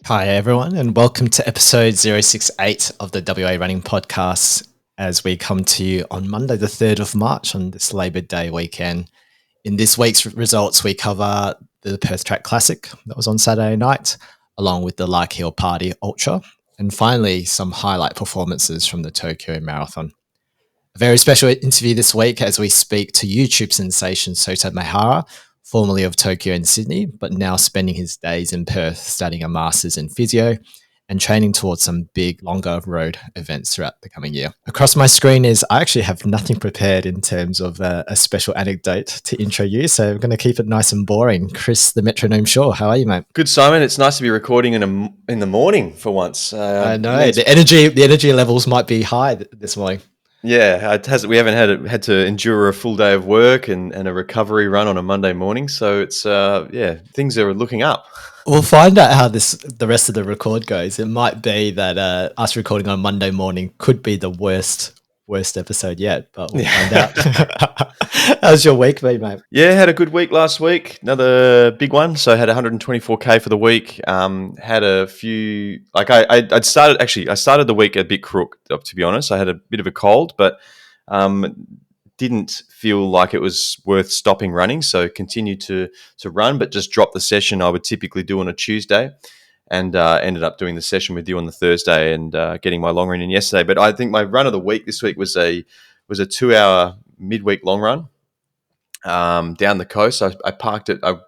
Hi, everyone, and welcome to episode 068 of the WA Running Podcast as we come to you on Monday, the 3rd of March on this Labor Day weekend. In this week's results, we cover the Perth Track Classic that was on Saturday night, along with the Lark Hill Party Ultra, and finally, some highlight performances from the Tokyo Marathon. A very special interview this week as we speak to YouTube sensation Sota Maehara, formerly of Tokyo and Sydney, but now spending his days in Perth studying a master's in physio and training towards some big, longer road events throughout the coming year. Across my screen I actually have nothing prepared in terms of a special anecdote to intro you, so I'm going to keep it nice and boring. Chris, the Metronome Shaw, how are you, mate? Good, Simon. It's nice to be recording in the morning for once. I know, the energy levels might be high this morning. Yeah, we haven't had to endure a full day of work and a recovery run on a Monday morning, so it's things are looking up. We'll find out how the rest of the record goes. It might be that us recording on Monday morning could be the worst episode yet, but we'll find out. How's your week been, mate? Yeah, had a good week last week. Another big one. So I had 124k for the week. Had a few I started the week a bit crook, to be honest. I had a bit of a cold, but didn't feel like it was worth stopping running, so continued to run, but just dropped the session I would typically do on a Tuesday, and ended up doing the session with you on the Thursday and getting my long run in yesterday. But I think my run of the week this week was a 2-hour midweek long run down the coast. I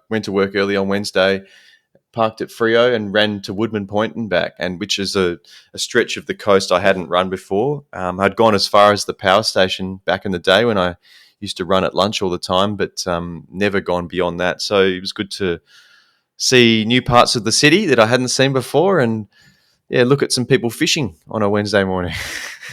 went to work early on Wednesday, parked at Freo and ran to Woodman Point and back, and which is a stretch of the coast I hadn't run before. I'd gone as far as the power station back in the day when I used to run at lunch all the time, but never gone beyond that. So it was good to see new parts of the city that I hadn't seen before, and look at some people fishing on a Wednesday morning.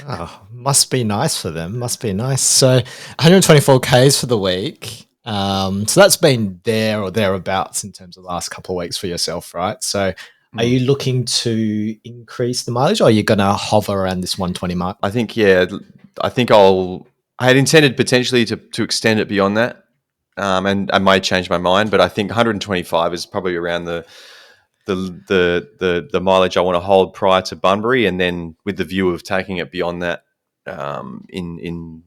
Oh, must be nice for them. Must be nice. So 124 Ks for the week. So that's been there or thereabouts in terms of the last couple of weeks for yourself, right? So are you looking to increase the mileage, or are you going to hover around this 120 mark? I think I had intended potentially to extend it beyond that, and I might change my mind, but I think 125 is probably around the mileage I want to hold prior to Bunbury, and then with the view of taking it beyond that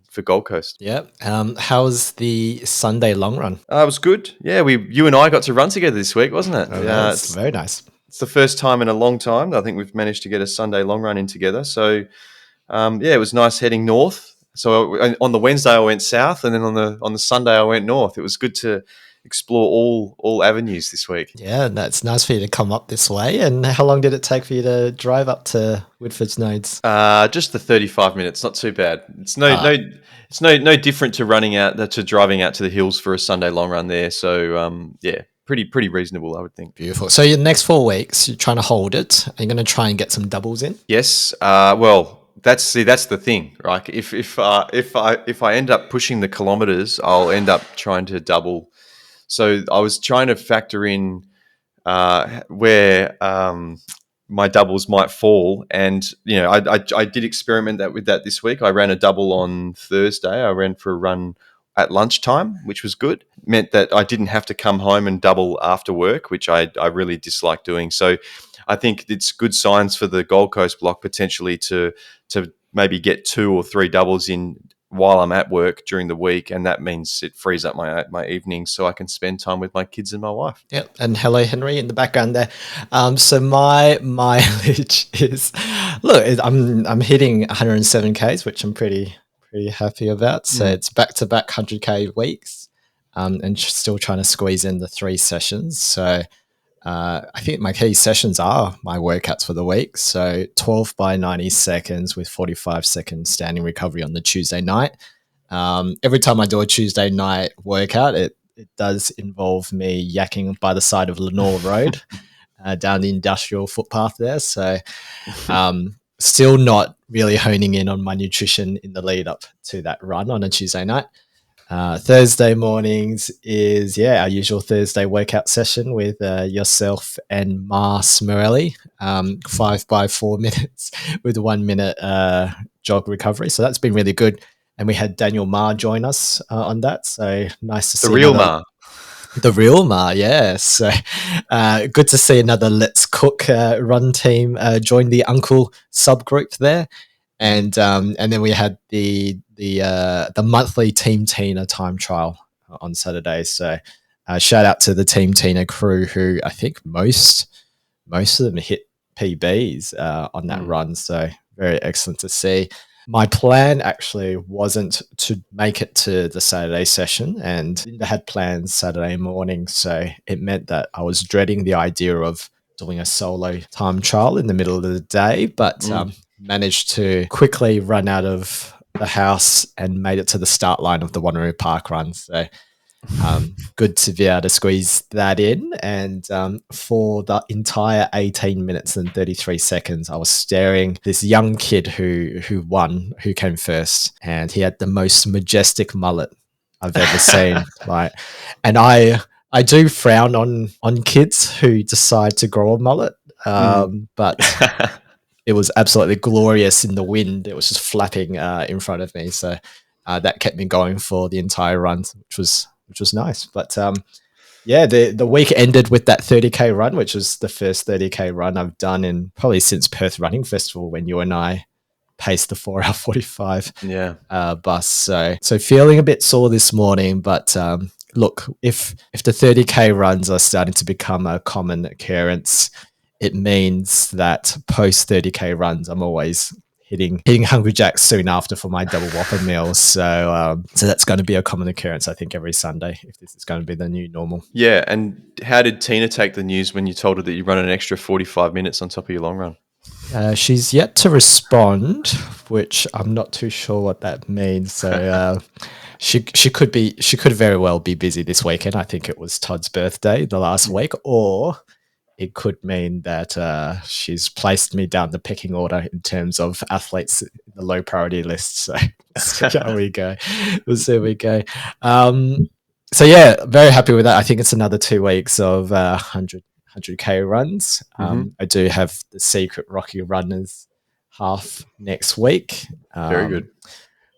for Gold Coast. Yeah. How was the Sunday long run? It was good. Yeah, you and I got to run together this week, wasn't it? Oh, yeah, it's very nice. It's the first time in a long time that I think we've managed to get a Sunday long run in together. So, it was nice heading north. So on the Wednesday I went south, and then on the Sunday I went north. It was good to explore all avenues this week. Yeah, that's nice for you to come up this way. And how long did it take for you to drive up to Woodford's Nodes? Just the 35 minutes, not too bad. It's no different to driving out to the hills for a Sunday long run there. So pretty reasonable, I would think. Beautiful. So your next 4 weeks, you're trying to hold it. Are you going to try and get some doubles in? Yes. Well, that's the thing, right? If I end up pushing the kilometers, I'll end up trying to double. So I was trying to factor in where my doubles might fall, and I did experiment with that this week. I ran a double on Thursday. I ran for a run at lunchtime, which was good. Meant that I didn't have to come home and double after work, which I really dislike doing. So I think it's good signs for the Gold Coast block potentially to maybe get 2 or 3 doubles in while I'm at work during the week, and that means it frees up my evenings so I can spend time with my kids and my wife. Yep, and hello Henry in the background there. So my mileage is, look, I'm hitting 107 Ks, which I'm pretty happy about. So it's back-to-back 100K weeks, and still trying to squeeze in the 3 sessions. So I think my key sessions are my workouts for the week. So 12 by 90 seconds with 45-second standing recovery on the Tuesday night. Every time I do a Tuesday night workout, it does involve me yakking by the side of Lenore Road down the industrial footpath there. So still not really honing in on my nutrition in the lead up to that run on a Tuesday night. Thursday mornings is, our usual Thursday workout session with yourself and Mars Morelli, 5 by 4 minutes with a 1 minute jog recovery. So that's been really good. And we had Daniel Ma join us on that. So nice to see. The real Ma. The real Ma, yeah. So good to see another Let's Cook run team join the Uncle subgroup there, and then we had the monthly Team Tina time trial on Saturday. So shout out to the Team Tina crew, who I think most of them hit PBs on that run. So very excellent to see. My plan actually wasn't to make it to the Saturday session, and I had plans Saturday morning. So it meant that I was dreading the idea of doing a solo time trial in the middle of the day, but managed to quickly run out of the house and made it to the start line of the Wanneroo Park run. So good to be able to squeeze that in. And for the entire 18 minutes and 33 seconds, I was staring this young kid who came first, and he had the most majestic mullet I've ever seen. And I do frown on kids who decide to grow a mullet, but it was absolutely glorious in the wind. It was just flapping in front of me, so that kept me going for the entire run, which was nice. But yeah, the week ended with that 30K run, which was the first 30K run I've done in probably since Perth Running Festival, when you and I paced the 4 hour 45 bus. So feeling a bit sore this morning, but look, if the 30K runs are starting to become a common occurrence, it means that post 30K runs, I'm always hitting Hungry Jacks soon after for my double whopper meals. So that's going to be a common occurrence, I think, every Sunday, if this is going to be the new normal. Yeah, and how did Tina take the news when you told her that you run an extra 45 minutes on top of your long run? She's yet to respond, which I'm not too sure what that means. So she could very well be busy this weekend. I think it was Todd's birthday the last week, or it could mean that she's placed me down the pecking order in terms of athletes in the low priority list. So there we go. We'll see where we go. So yeah, very happy with that. I think it's another 2 weeks of 100K runs. I do have the secret Rocky Runners half next week. Very good.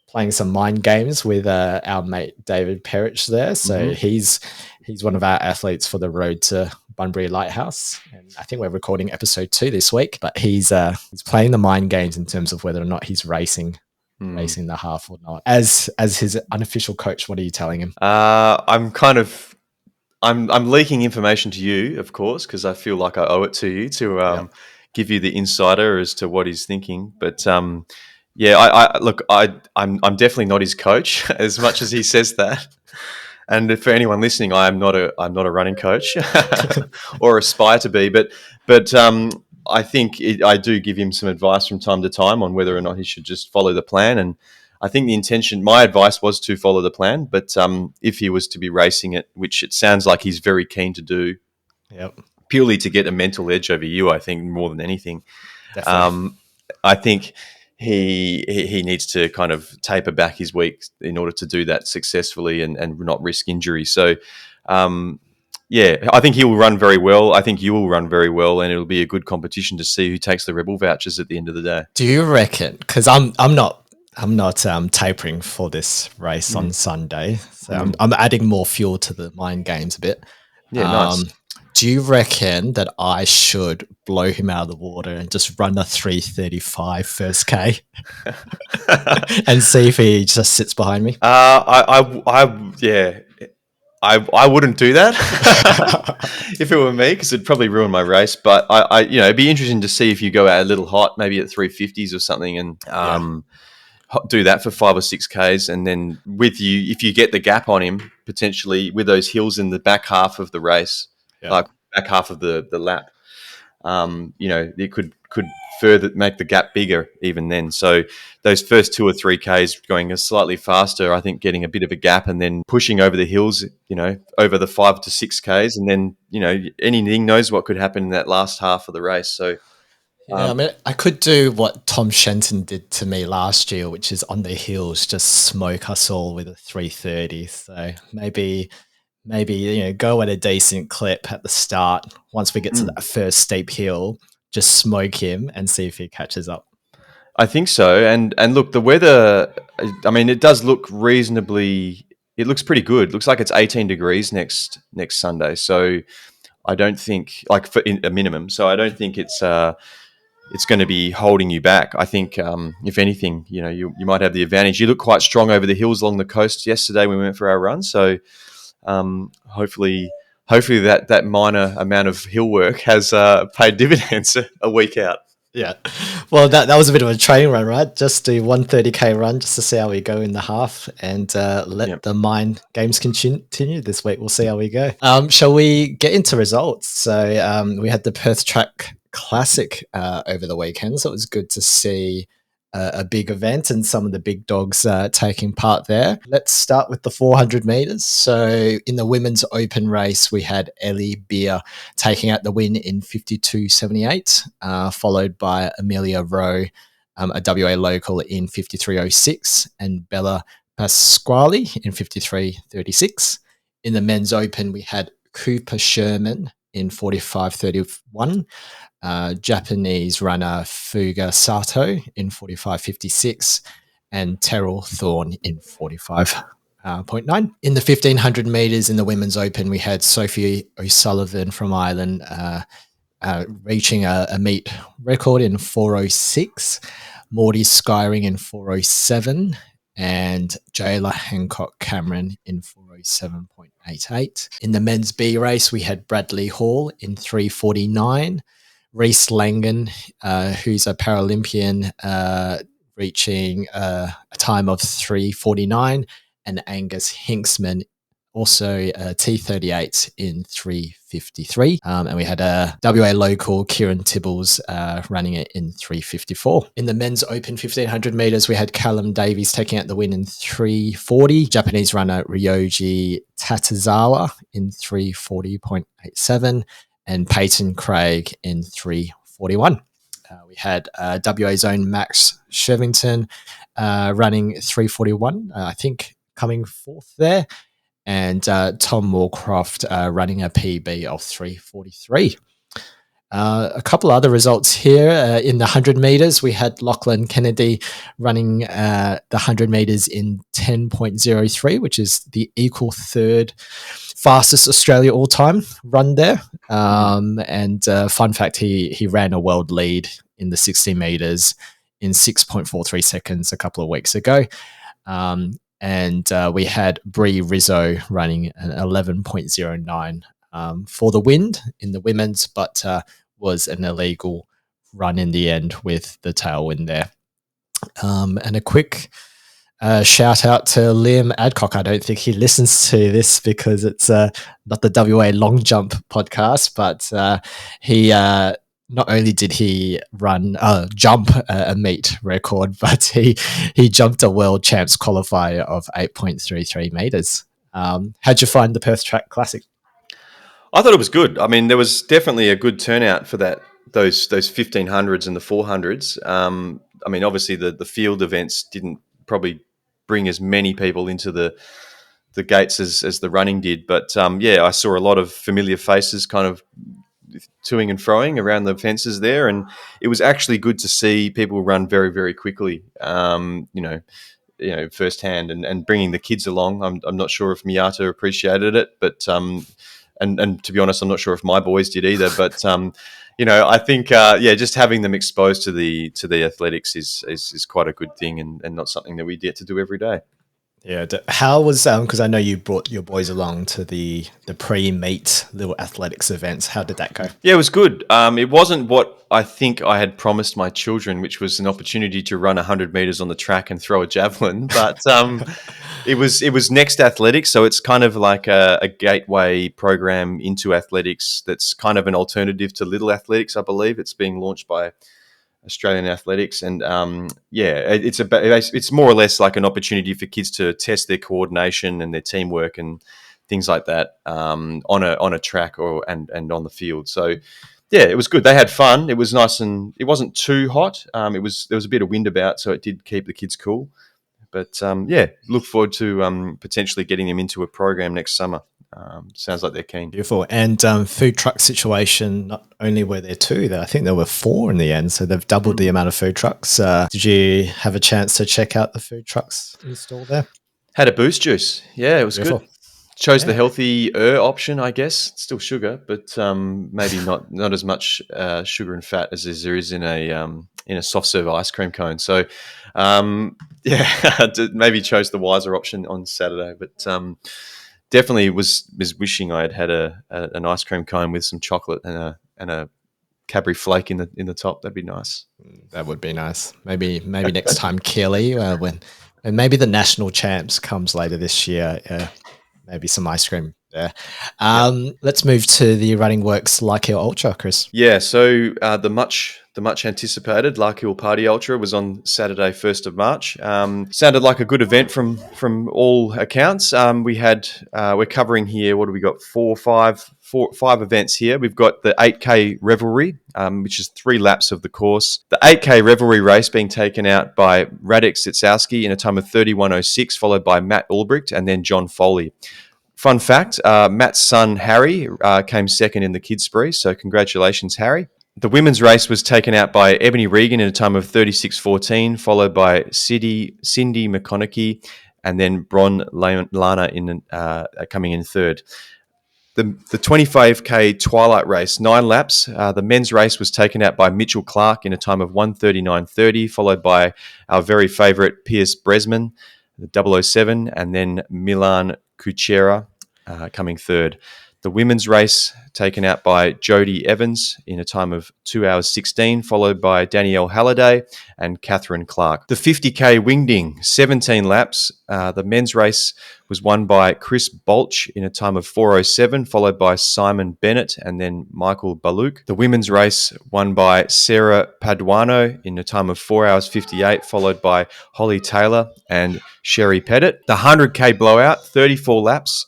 Playing some mind games with our mate David Perrich there. So he's one of our athletes for the Road to Bunbury Lighthouse, and I think we're recording episode 2 this week. But he's playing the mind games in terms of whether or not he's racing the half or not. As his unofficial coach, what are you telling him? I'm leaking information to you, of course, because I feel like I owe it to you to give you the insider as to what he's thinking. But yeah, I'm definitely not his coach, as much as he says that. And for anyone listening, I'm not a running coach or aspire to be, but I think I do give him some advice from time to time on whether or not he should just follow the plan. And I think my advice was to follow the plan, but if he was to be racing it, which it sounds like he's very keen to do, purely to get a mental edge over you, I think, more than anything. I think he needs to kind of taper back his week in order to do that successfully and not risk injury. So, yeah, I think he will run very well. I think you will run very well, and it'll be a good competition to see who takes the Rebel vouchers at the end of the day. Do you reckon? Because I'm not tapering for this race on Sunday, so I'm adding more fuel to the mind games a bit. Yeah, nice. Do you reckon that I should blow him out of the water and just run a 3:35 first K and see if he just sits behind me? I wouldn't do that if it were me, because it'd probably ruin my race. But it'd be interesting to see if you go out a little hot, maybe at 350s or something, and do that for 5 or 6 Ks, and then if you get the gap on him potentially with those hills in the back half of the race, like back half of the lap, it could further make the gap bigger even then. So those first 2 or 3 Ks going slightly faster, I think getting a bit of a gap and then pushing over the hills, over the 5 to 6 Ks, and then, anything knows what could happen in that last half of the race. So yeah, I mean, I could do what Tom Shenton did to me last year, which is on the hills, just smoke us all with a 3:30. So maybe go at a decent clip at the start. Once we get to that first steep hill, just smoke him and see if he catches up. I think so. And look, the weather, I mean, it does look reasonably it looks pretty good. Looks like it's 18 degrees next Sunday. So I don't think, like, for a minimum. So I don't think it's going to be holding you back. I think, if anything, you might have the advantage. You look quite strong over the hills along the coast yesterday when we went for our run. So hopefully that minor amount of hill work has paid dividends a week out. Yeah. Well, that was a bit of a training run, right? Just do 130K run just to see how we go in the half and let the mind games continue this week. We'll see how we go. Shall we get into results? So we had the Perth Track Classic over the weekend, so it was good to see a big event and some of the big dogs taking part there. Let's start with the 400 meters. So in the women's open race, we had Ellie Beer taking out the win in 52.78, followed by Amelia Rowe, a WA local, in 53.06, and Bella Pasquale in 53.36. In the men's open, we had Cooper Sherman in 45.31, Japanese runner Fuga Sato in 45.56, and Terrell Thorne in 45.9. In the 1500 metres in the women's open, we had Sophie O'Sullivan from Ireland reaching a meet record in 4.06, Morty Skyring in 4.07, and Jayla Hancock Cameron in 4.07.88. In the men's B race, we had Bradley Hall in 3.49, Reese Langan, who's a Paralympian, reaching a time of 3.49, and Angus Hinksman, also T38 in 3.53. And we had a WA local, Kieran Tibbles, running it in 3.54. In the men's open 1500 metres, we had Callum Davies taking out the win in 3.40. Japanese runner Ryoji Tatazawa in 3.40.87. And Peyton Craig in 3.41. We had WA's own Max Shevington running 3.41, I think coming fourth there, and Tom Moorcroft running a PB of 3.43. A couple other results here. In the 100 metres, we had Lachlan Kennedy running the 100 metres in 10.03, which is the equal third fastest Australia all-time run there. And fun fact, he ran a world lead in the 60 metres in 6.43 seconds a couple of weeks ago. And we had Brie Rizzo running an 11.09 for the win in the women's, but was an illegal run in the end with the tailwind there. And a quick shout out to Liam Adcock. I don't think he listens to this because it's not the WA long jump podcast, but he not only did he jump a meet record, but he jumped a world champs qualifier of 8.33 meters. How'd you find the Perth Track Classic? I thought it was good. I mean, there was definitely a good turnout for those 1500s and the 400s. I mean, obviously the field events didn't probably bring as many people into the gates as the running did, but I saw a lot of familiar faces kind of toing and froing around the fences there, and it was actually good to see people run very, very quickly. Firsthand, and bringing the kids along. I'm not sure if Miata appreciated it, but and to be honest, I'm not sure if my boys did either. But I think just having them exposed to the athletics is quite a good thing, and not something that we get to do every day. Yeah. How was because I know you brought your boys along to the pre-meet little athletics events. How did that go? Yeah, it was good. It wasn't what I think I had promised my children, which was an opportunity to run 100 meters on the track and throw a javelin. But it was Next Athletics, so it's kind of like a gateway program into athletics. That's kind of an alternative to Little Athletics, I believe. It's being launched by Australian Athletics, and it's more or less like an opportunity for kids to test their coordination and their teamwork and things like that on a track and on the field. So it was good. They had fun. It was nice, and it wasn't too hot. There was a bit of wind about, so it did keep the kids cool. But look forward to potentially getting them into a program next summer. Sounds like they're keen. Beautiful. And food truck situation, not only were there two, I think there were four in the end, so they've doubled the amount of food trucks. Did you have a chance to check out the food trucks installed there? Had a boost juice. Yeah, it was good. Beautiful. Chose the Yeah. healthier option, I guess. Still sugar, but maybe not as much sugar and fat as there is in a soft serve ice cream cone. So, yeah, maybe chose the wiser option on Saturday, but definitely was wishing I had an ice cream cone with some chocolate and a Cadbury flake in the top. That'd be nice. That would be nice. Maybe next time, Keely, when maybe the national champs comes later this year. Maybe some ice cream there. Yep. Let's move to the Running Works Lark Hill Ultra, Chris. Yeah, so the much anticipated Lark Hill Party Ultra was on Saturday, 1st of March. Sounded like a good event from all accounts. We're covering here. What do we got? Five events here. We've got the 8K Revelry, which is 3 laps of the course. The 8K Revelry race being taken out by Radek Zitsowski in a time of 31:06, followed by Matt Ulbricht and then John Foley. Fun fact, Matt's son, Harry, came second in the kids' spree, so congratulations, Harry. The women's race was taken out by Ebony Regan in a time of 36:14, followed by Cindy McConaughey, and then Bron Lana coming in third. The 25K Twilight race, 9 laps. The men's race was taken out by Mitchell Clark in a time of 1:39:30, followed by our very favourite Pierce Bresman, the 007, and then Milan Kuchera coming third. The women's race taken out by Jodie Evans in a time of 2 hours 16, followed by Danielle Halliday and Catherine Clark. The 50K Wingding, 17 laps. The men's race was won by Chris Balch in a time of 4:07, followed by Simon Bennett and then Michael Baluk. The women's race won by Sarah Paduano in a time of 4 hours 58, followed by Holly Taylor and Sherry Pettit. The 100K Blowout, 34 laps,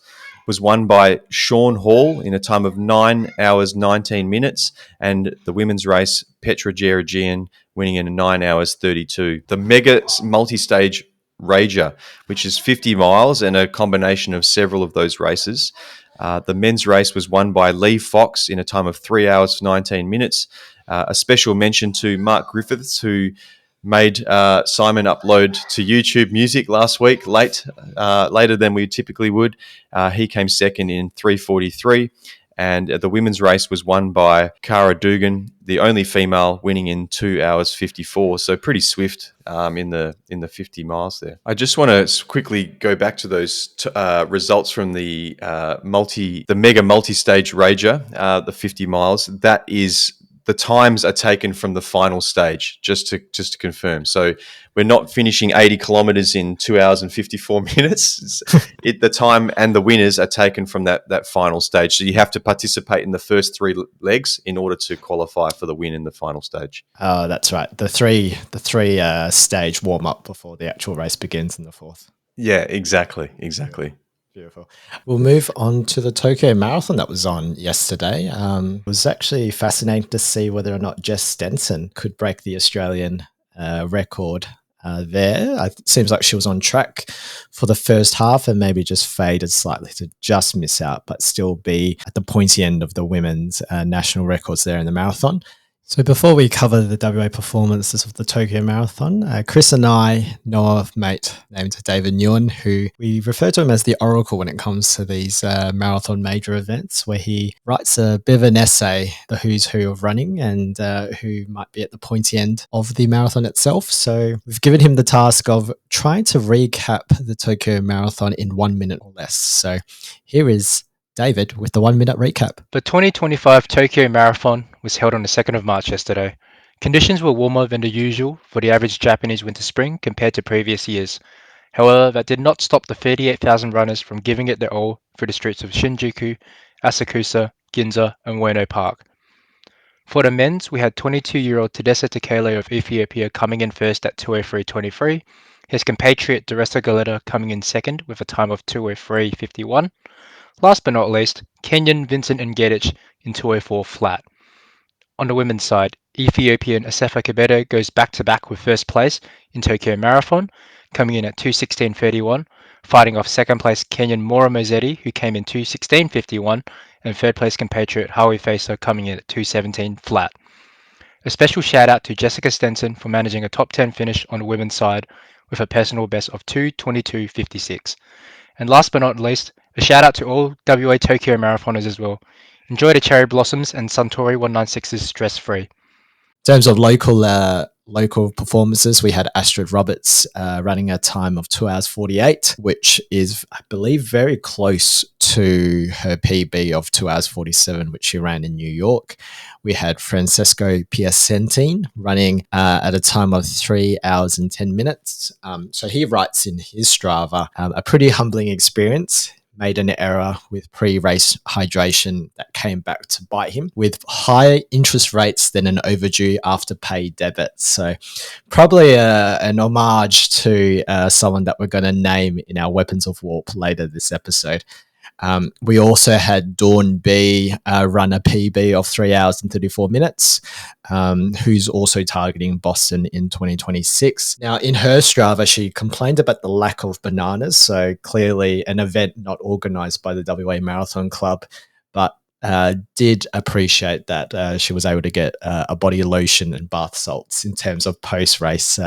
was won by Sean Hall in a time of 9 hours 19 minutes, and the women's race, Petra Georgian, winning in 9 hours 32. The mega multi-stage Rager, which is 50 miles and a combination of several of those races. The men's race was won by Lee Fox in a time of 3 hours 19 minutes. A special mention to Mark Griffiths, who made Simon upload to YouTube music last week, later than we typically would. He came second in 3:43, and the women's race was won by Cara Dugan, the only female winning in 2 hours 54. So pretty swift in the 50 miles there. I just want to quickly go back to those results from the mega multi-stage Rager, the 50 miles. That is, the times are taken from the final stage, just to confirm. So we're not finishing 80 kilometers in 2 hours and 54 minutes. The time and the winners are taken from that final stage. So you have to participate in the first 3 legs in order to qualify for the win in the final stage. Oh, that's right. The three stage warm up before the actual race begins in the 4th. Yeah, exactly. Beautiful. We'll move on to the Tokyo Marathon that was on yesterday. It was actually fascinating to see whether or not Jess Stenson could break the Australian record there. It seems like she was on track for the first half and maybe just faded slightly to just miss out, but still be at the pointy end of the women's national records there in the marathon. So before we cover the WA performances of the Tokyo Marathon, Chris and I know of a mate named David Nguyen, who we refer to him as the Oracle when it comes to these marathon major events, where he writes a bit of an essay, the who's who of running and who might be at the pointy end of the marathon itself. So we've given him the task of trying to recap the Tokyo Marathon in 1 minute or less. So here is David with the 1 minute recap. The 2025 Tokyo Marathon was held on the 2nd of March yesterday. Conditions were warmer than the usual for the average Japanese winter spring compared to previous years. However, that did not stop the 38,000 runners from giving it their all through the streets of Shinjuku, Asakusa, Ginza, and Ueno Park. For the men's, we had 22-year-old Tadesse Tekele of Ethiopia coming in first at 2:03.23, his compatriot Deresa Galeta coming in second with a time of 2:03.51. Last but not least, Kenyan Vincent Ngedich in 2:04 flat. On the women's side, Ethiopian Asefa Kebede goes back-to-back with first place in Tokyo Marathon, coming in at 2:16.31, fighting off second place Kenyan Mora Mozeti, who came in 2:16.51, and third place compatriot Howie Facer coming in at 2:17 flat. A special shout out to Jessica Stenson for managing a top 10 finish on the women's side, with a personal best of 2:22.56. And last but not least, a shout out to all WA Tokyo marathoners as well. Enjoy the cherry blossoms and Suntory 196s stress free. In terms of local performances, we had Astrid Roberts running a time of 2 hours 48, which is, I believe, very close to her PB of 2 hours 47, which she ran in New York. We had Francesco Piacentini running at a time of 3 hours and 10 minutes. So he writes in his Strava, a pretty humbling experience. Made an error with pre-race hydration that came back to bite him with higher interest rates than an overdue after-pay debit. So probably an homage to someone that we're going to name in our Weapons of Warp later this episode. We also had Dawn B run a PB of 3 hours and 34 minutes, who's also targeting Boston in 2026. Now, in her Strava, she complained about the lack of bananas. So clearly an event not organized by the WA Marathon Club, but did appreciate that she was able to get a body lotion and bath salts in terms of post-race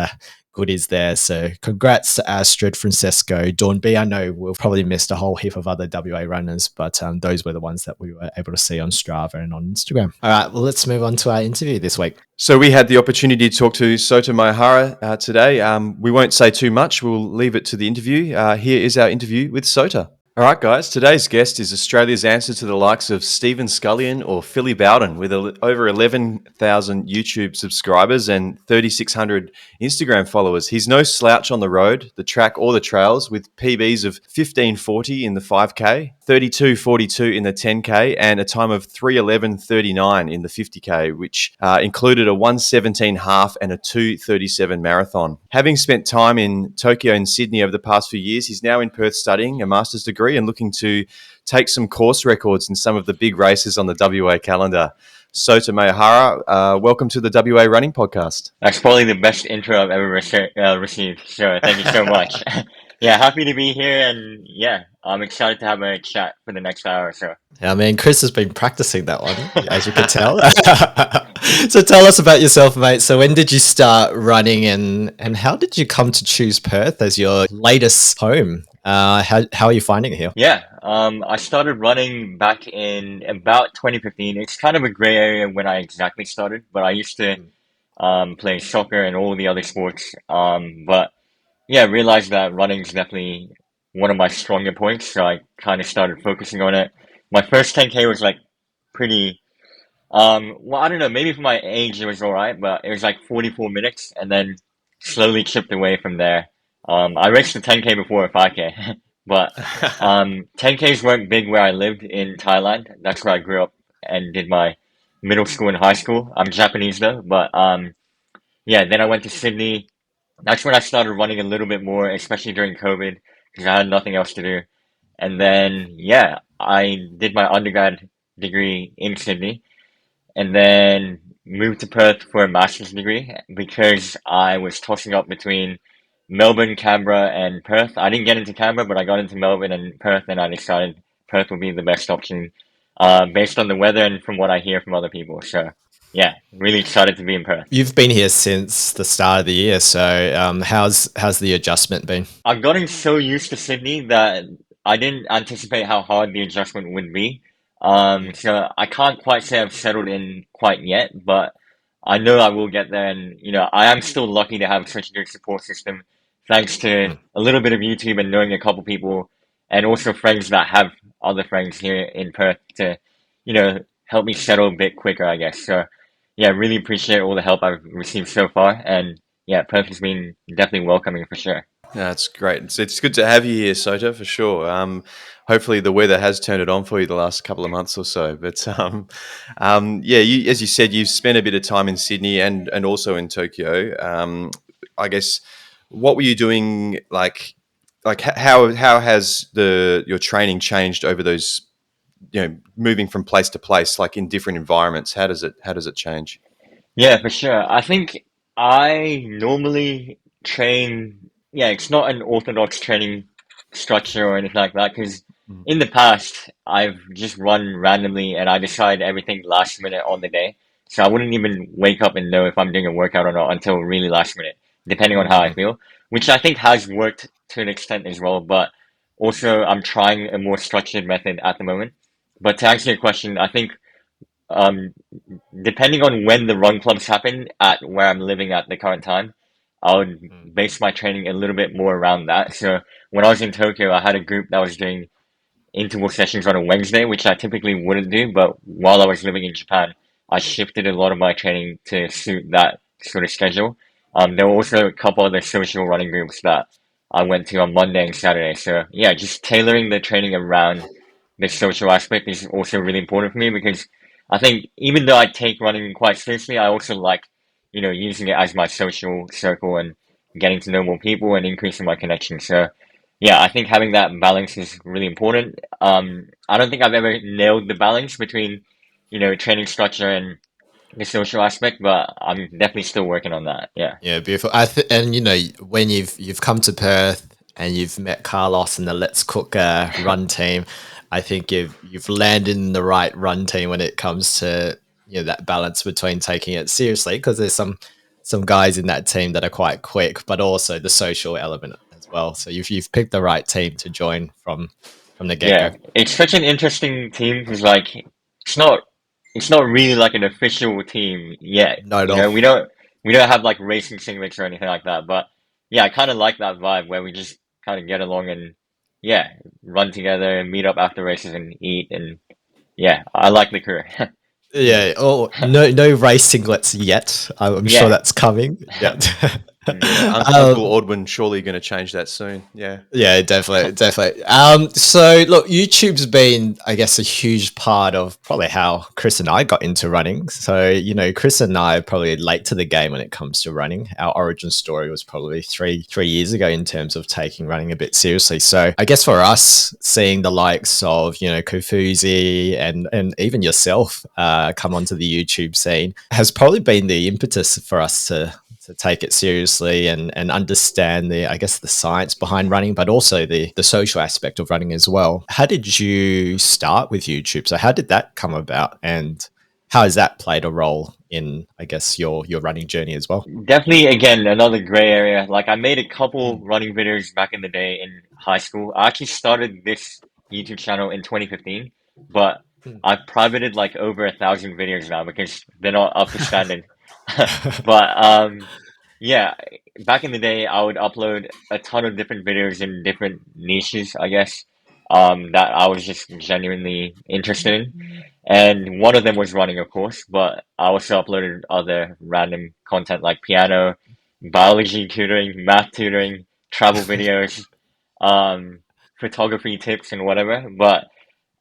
goodies there. So congrats to Astrid, Francesco, Dawn B. I know we've probably missed a whole heap of other WA runners, but those were the ones that we were able to see on Strava and on Instagram. All right, well, let's move on to our interview this week. So we had the opportunity to talk to Sota Maehara today. We won't say too much. We'll leave it to the interview. Here is our interview with Sota. All right, guys. Today's guest is Australia's answer to the likes of Stephen Scullion or Philly Bowden, with over 11,000 YouTube subscribers and 3,600 Instagram followers. He's no slouch on the road, the track, or the trails, with PBs of 15:40 in the 5K, 32:42 in the 10K, and a time of 3:11:39 in the 50K, which included a 1:17 half and a 2:37 marathon. Having spent time in Tokyo and Sydney over the past few years, he's now in Perth studying a master's degree and looking to take some course records in some of the big races on the WA calendar. Sota Maehara, welcome to the WA Running Podcast. That's probably the best intro I've ever received, so thank you so much. Yeah, happy to be here, and yeah, I'm excited to have a chat for the next hour or so. Yeah, I mean, Chris has been practicing that one, as you can tell. So tell us about yourself, mate. So when did you start running, and how did you come to choose Perth as your latest home? How are you finding it here? Yeah, I started running back in about 2015. It's kind of a gray area when I exactly started, but I used to play soccer and all the other sports. But yeah, I realized that running is definitely one of my stronger points, so I kind of started focusing on it. My first 10K was like pretty, well, I don't know, maybe for my age it was all right, but it was like 44 minutes and then slowly chipped away from there. I raced the 10K before a 5K, but 10Ks weren't big where I lived in Thailand. That's where I grew up and did my middle school and high school. I'm Japanese though, but yeah, then I went to Sydney. That's when I started running a little bit more, especially during COVID, because I had nothing else to do. And then, yeah, I did my undergrad degree in Sydney and then moved to Perth for a master's degree because I was tossing up between Melbourne, Canberra, and Perth. I didn't get into Canberra, but I got into Melbourne and Perth, and I decided Perth would be the best option based on the weather and from what I hear from other people. So, yeah, really excited to be in Perth. You've been here since the start of the year, so how's the adjustment been? I've gotten so used to Sydney that I didn't anticipate how hard the adjustment would be. So I can't quite say I've settled in quite yet, but I know I will get there. And, you know, I am still lucky to have such a good support system, thanks to a little bit of YouTube and knowing a couple people, and also friends that have other friends here in Perth to, you know, help me settle a bit quicker, I guess. So, yeah, really appreciate all the help I've received so far. And yeah, Perth has been definitely welcoming for sure. That's great. It's good to have you here, Sota, for sure. Hopefully the weather has turned it on for you the last couple of months or so. But yeah, as you said, you've spent a bit of time in Sydney and also in Tokyo. I guess, what were you doing? Like how has your training changed over those, you know, moving from place to place, like in different environments? How does it change? Yeah, for sure. I think I normally train, yeah, it's not an orthodox training structure or anything like that, because in the past, I've just run randomly and I decide everything last minute on the day. So I wouldn't even wake up and know if I'm doing a workout or not until really last minute, depending on how I feel. which I think has worked to an extent as well. But also, I'm trying a more structured method at the moment. But to answer your question, I think um, depending on when the run clubs happen at where I'm living at the current time, I would base my training a little bit more around that. So when I was in Tokyo, I had a group that was doing interval sessions on a Wednesday, which I typically wouldn't do. But while I was living in Japan, I shifted a lot of my training to suit that sort of schedule. There were also a couple of the social running groups that I went to on Monday and Saturday. So yeah, just tailoring the training around the social aspect is also really important for me because I think even though I take running quite seriously, I also like, using it as my social circle and getting to know more people and increasing my connection. So yeah, I think having that balance is really important. I don't think I've ever nailed the balance between, training structure and the social aspect, but I'm definitely still working on that. Yeah. Yeah, beautiful. And when you've come to Perth and you've met Carlos and the Let's Cook run team, I think you've landed in the right run team when it comes to that balance between taking it seriously, because there's some guys in that team that are quite quick, but also the social element as well. So you've picked the right team to join from the Yeah. get-go. It's such an interesting team because like it's not it's not really like an official team yet. Not at all. We don't have like racing singlets or anything like that. But yeah, I kind of like that vibe where we just kind of get along and yeah, run together and meet up after races and eat and yeah, I like the crew. Yeah. Oh, no race singlets yet. I'm sure Yeah. that's coming. Yeah. Yeah, Uncle Ordwin surely going to change that soon. Yeah. Yeah, definitely, definitely. So look, YouTube's been, I guess, a huge part of probably how Chris and I got into running. So, Chris and I are probably late to the game when it comes to running. Our origin story was probably three years ago in terms of taking running a bit seriously. So I guess for us, seeing the likes of, Kofuzi and even yourself come onto the YouTube scene has probably been the impetus for us to take it seriously and understand the science behind running, but also the social aspect of running as well. How did you start with YouTube? So how did that come about, and how has that played a role in, I guess, your running journey as well? Definitely, again, another gray area. Like, I made a couple Mm, running videos back in the day in high school. I actually started this YouTube channel in 2015, but mm. I've privated like over 1,000 videos now because they're not up to standard. But yeah, back in the day, I would upload a ton of different videos in different niches, I guess, that I was just genuinely interested in. And one of them was running, of course, but I also uploaded other random content like piano, biology tutoring, math tutoring, travel videos, um, photography tips, and whatever. But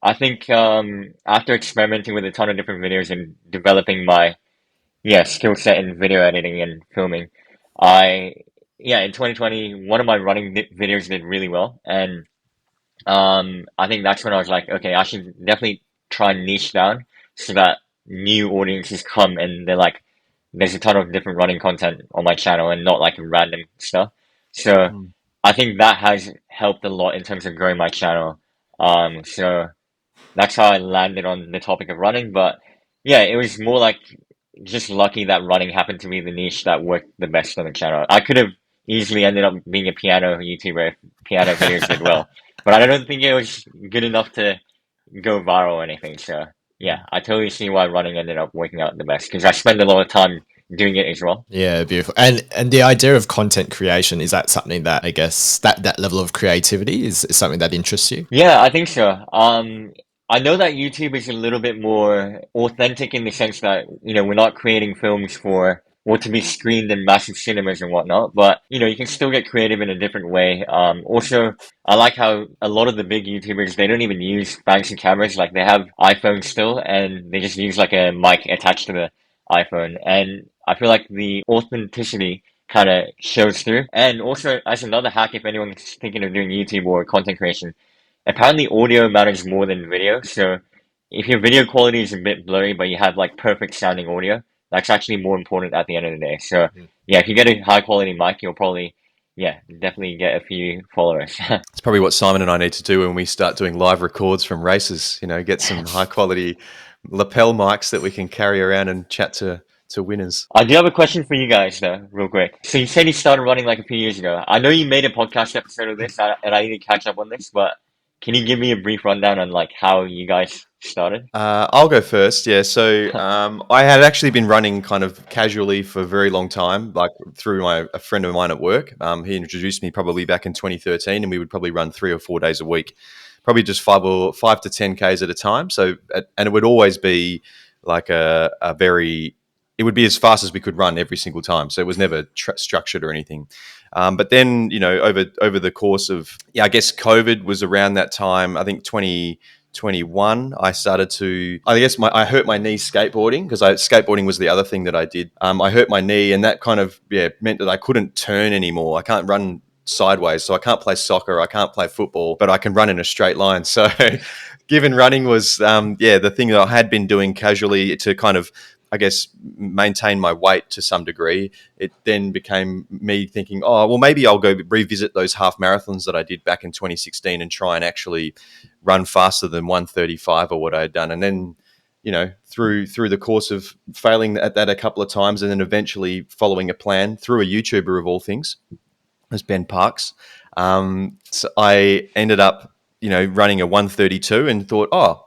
I think after experimenting with a ton of different videos and developing my skill set in video editing and filming, I in 2020 one of my running videos did really well, and I think that's when I was like, okay, I should definitely try and niche down so that new audiences come and they're like, there's a ton of different running content on my channel and not like random stuff. So Mm. I think that has helped a lot in terms of growing my channel. So that's how I landed on the topic of running. But yeah, it was more like just lucky that running happened to be the niche that worked the best on the channel. I could have easily ended up being a piano YouTuber if piano videos did well, but I don't think it was good enough to go viral or anything. So yeah, I totally see why running ended up working out the best because I spend a lot of time doing it as well. Yeah, beautiful. And the idea of content creation, is that something that, I guess, that level of creativity is something that interests you? Yeah, I think so. I know that YouTube is a little bit more authentic in the sense that, we're not creating films for or to be screened in massive cinemas and whatnot, but you can still get creative in a different way. Also, I like how a lot of the big YouTubers, they don't even use fancy cameras, like they have iPhones still and they just use like a mic attached to the iPhone. And I feel like the authenticity kind of shows through. And also, as another hack, if anyone's thinking of doing YouTube or content creation, apparently audio matters more than video. So if your video quality is a bit blurry, but you have like perfect sounding audio, that's actually more important at the end of the day. So yeah, if you get a high quality mic, you'll probably, definitely get a few followers. It's probably what Simon and I need to do when we start doing live records from races. Get some high quality lapel mics that we can carry around and chat to to winners. I do have a question for you guys, though, real quick. So you said you started running like a few years ago. I know you made a podcast episode of this, and I need to catch up on this, but can you give me a brief rundown on like how you guys started? I'll go first. Yeah. So I had actually been running kind of casually for a very long time, like through a friend of mine at work. He introduced me probably back in 2013, and we would probably run 3 or 4 days a week, probably just 5 to 10 Ks at a time. So, and it would always be like a very, it would be as fast as we could run every single time. So it was never structured or anything. But then, over the course of, I guess COVID was around that time. I think 2021, I started to, I hurt my knee skateboarding, because skateboarding was the other thing that I did. I hurt my knee, and that kind of meant that I couldn't turn anymore. I can't run sideways, so I can't play soccer, I can't play football, but I can run in a straight line. So given running was the thing that I had been doing casually to kind of, I guess, maintain my weight to some degree, it then became me thinking, oh, well, maybe I'll go revisit those half marathons that I did back in 2016 and try and actually run faster than 1:35 or what I had done. And then, through the course of failing at that a couple of times, and then eventually following a plan through a YouTuber of all things, as Ben Parks, so I ended up, running a 1:32 and thought, oh,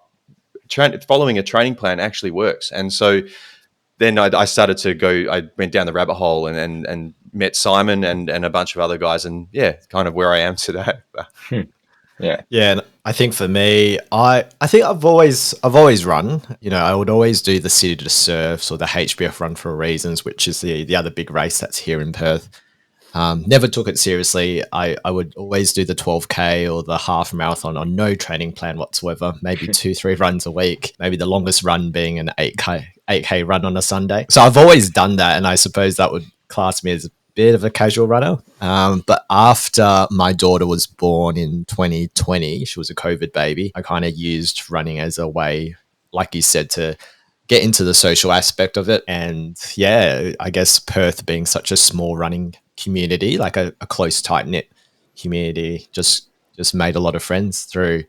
following a training plan actually works. And so then I started to go, I went down the rabbit hole and met Simon and a bunch of other guys, and kind of where I am today. Yeah. Yeah, and I think for me, I think I've always run. I would always do the City to Surfs or the HBF Run for Reasons, which is the other big race that's here in Perth. Never took it seriously. I would always do the 12K or the half marathon on no training plan whatsoever. Maybe 2-3 runs a week. Maybe the longest run being an 8K run on a Sunday. So I've always done that, and I suppose that would class me as a bit of a casual runner. But after my daughter was born in 2020, she was a COVID baby, I kind of used running as a way, like you said, to get into the social aspect of it. And I guess Perth being such a small running community, like a close, tight-knit community, just made a lot of friends through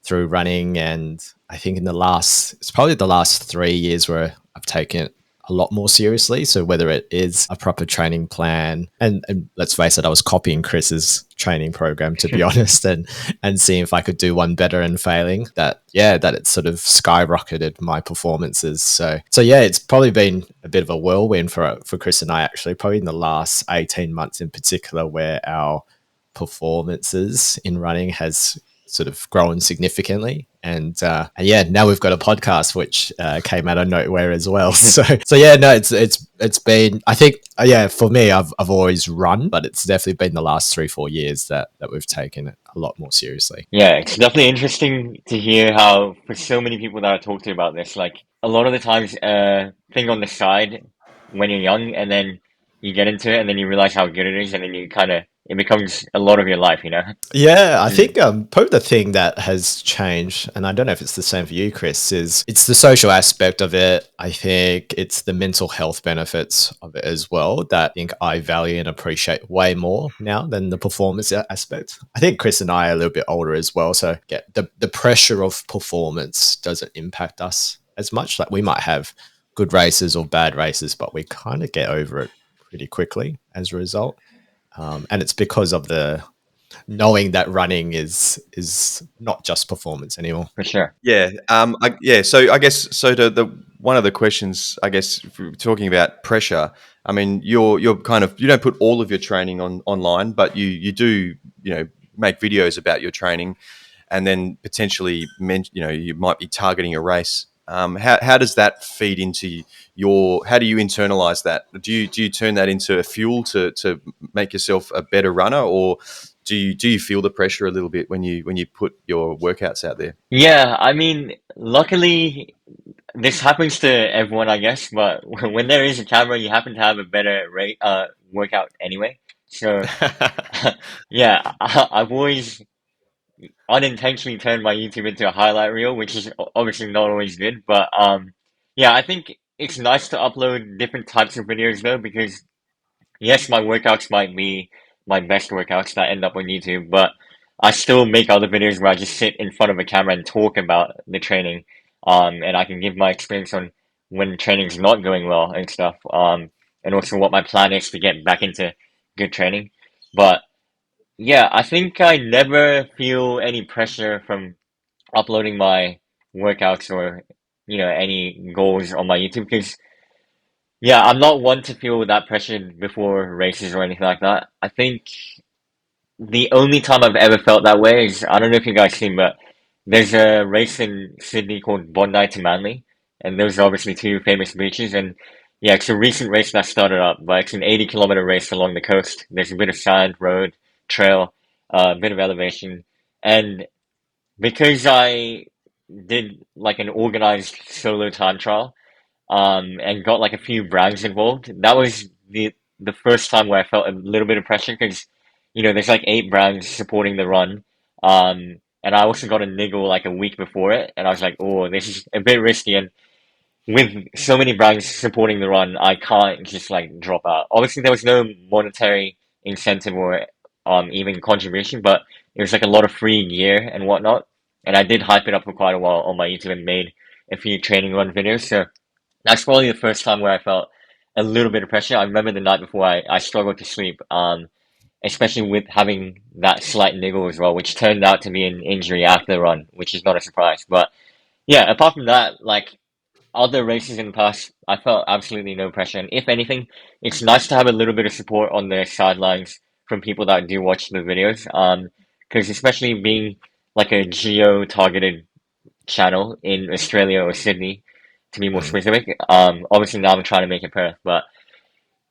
running. And I think it's probably the last 3 years where I've taken it a lot more seriously. So whether it is a proper training plan, and let's face it, I was copying Chris's training program, to be honest, and seeing if I could do one better and failing, that it sort of skyrocketed my performances. So it's probably been a bit of a whirlwind for Chris and I, actually, probably in the last 18 months in particular, where our performances in running has sort of grown significantly. And now we've got a podcast which came out of nowhere as well. So it's been, I think, for me, I've always run, but it's definitely been the last 3-4 years that we've taken it a lot more seriously. Yeah, it's definitely interesting to hear how, for so many people that I talk to about this, like a lot of the times, thing on the side when you're young, and then you get into it, and then you realize how good it is, and then it becomes a lot of your life, Yeah, I think probably the thing that has changed, and I don't know if it's the same for you, Chris, is it's the social aspect of it. I think it's the mental health benefits of it as well that I think I value and appreciate way more now than the performance aspect. I think Chris and I are a little bit older as well, so the pressure of performance doesn't impact us as much. Like, we might have good races or bad races, but we kind of get over it pretty quickly as a result. And it's because of the knowing that running is not just performance anymore. For sure. Yeah. So I guess, the one of the questions, I guess, if we're talking about pressure, I mean, you're kind of, you don't put all of your training online, but you do, make videos about your training, and then potentially, you might be targeting a race. How does that feed into how do you internalize that? Do you turn that into a fuel to make yourself a better runner, or do you feel the pressure a little bit when you put your workouts out there? Yeah, I mean, luckily, this happens to everyone, I guess, but when there is a camera, you happen to have a better workout anyway. So, yeah, I've always unintentionally turned my YouTube into a highlight reel, which is obviously not always good. But I think it's nice to upload different types of videos though, because yes, my workouts might be my best workouts that end up on YouTube, but I still make other videos where I just sit in front of a camera and talk about the training, and I can give my experience on when training's not going well and stuff. And also what my plan is to get back into good training. But yeah, I think I never feel any pressure from uploading my workouts or any goals on my YouTube because yeah, I'm not one to feel that pressure before races or anything like that. I think the only time I've ever felt that way is I don't know if you guys seen, but there's a race in Sydney called Bondi to Manly, and those are obviously two famous beaches. And yeah, it's a recent race that started up, but it's an 80-kilometer race along the coast. There's a bit of sand, road, trail, a bit of elevation, and because I did like an organized solo time trial, and got like a few brands involved. That was the first time where I felt a little bit of pressure because, there's like 8 brands supporting the run. And I also got a niggle like a week before it, and I was like, oh, this is a bit risky. And with so many brands supporting the run, I can't just like drop out. Obviously, there was no monetary incentive or even contribution, but it was like a lot of free gear and whatnot. And I did hype it up for quite a while on my YouTube and made a few training run videos. So that's probably the first time where I felt a little bit of pressure. I remember the night before I struggled to sleep, especially with having that slight niggle as well, which turned out to be an injury after the run, which is not a surprise. But yeah, apart from that, like other races in the past, I felt absolutely no pressure. And if anything, it's nice to have a little bit of support on the sidelines from people that do watch the videos. Because especially being like a geo-targeted channel in Australia or Sydney, to be more Mm. specific. Obviously now I'm trying to make it Perth, but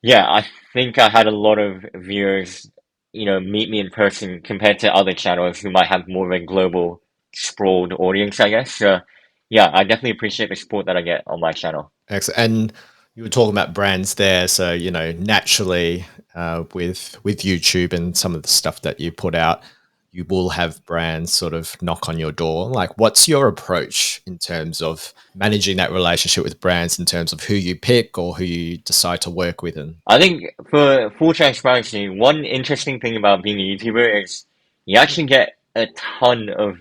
yeah, I think I had a lot of viewers, meet me in person compared to other channels who might have more of a global sprawled audience, I guess. So yeah, I definitely appreciate the support that I get on my channel. Excellent. And you were talking about brands there, so naturally, with YouTube and some of the stuff that you put out, you will have brands sort of knock on your door. Like, what's your approach in terms of managing that relationship with brands, in terms of who you pick or who you decide to work with? And I think for full transparency, one interesting thing about being a YouTuber is you actually get a ton of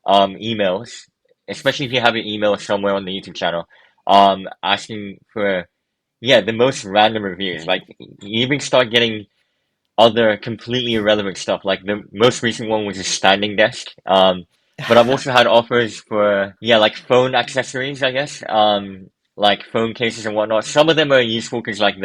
emails, especially if you have an email somewhere on the YouTube channel, asking for yeah, the most random reviews. Like you even start getting other completely irrelevant stuff. Like the most recent one was a standing desk. But I've also had offers for yeah, like phone accessories, I guess. Like phone cases and whatnot. Some of them are useful because like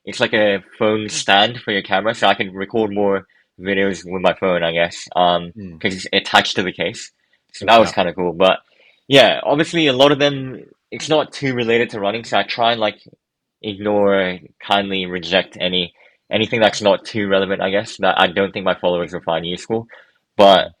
it's like a phone stand for your camera, so I can record more videos with my phone, I guess. Because it's attached to the case. So that was yeah, kind of cool. But yeah, obviously a lot of them it's not too related to running, so I try and like ignore, kindly reject anything that's not too relevant, I guess, that I don't think my followers will find useful. But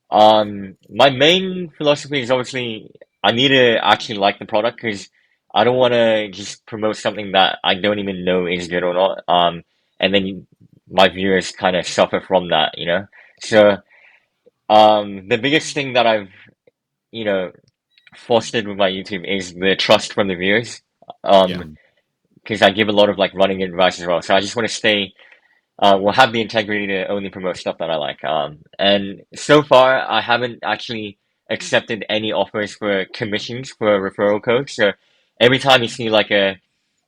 my main philosophy is obviously I need to actually like the product because I don't want to just promote something that I don't even know is good or not. And then my viewers kind of suffer from that. So the biggest thing that I've you know fostered with my YouTube is the trust from the viewers. yeah, Because I give a lot of like running advice as well. So I just want to stay will have the integrity to only promote stuff that I like. And so far, I haven't actually accepted any offers for commissions for referral codes. So every time you see like a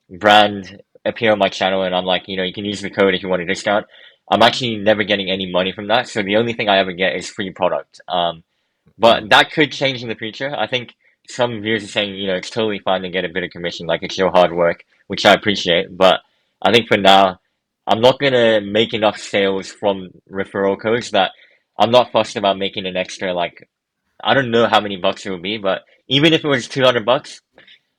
brand appear on my channel and I'm like, you can use the code if you want a discount, I'm actually never getting any money from that. So the only thing I ever get is free product. But that could change in the future. I think some viewers are saying, it's totally fine to get a bit of commission, like it's your hard work, which I appreciate. But I think for now, I'm not gonna make enough sales from referral codes that I'm not fussed about making an extra, like, I don't know how many bucks it would be, but even if it was $200,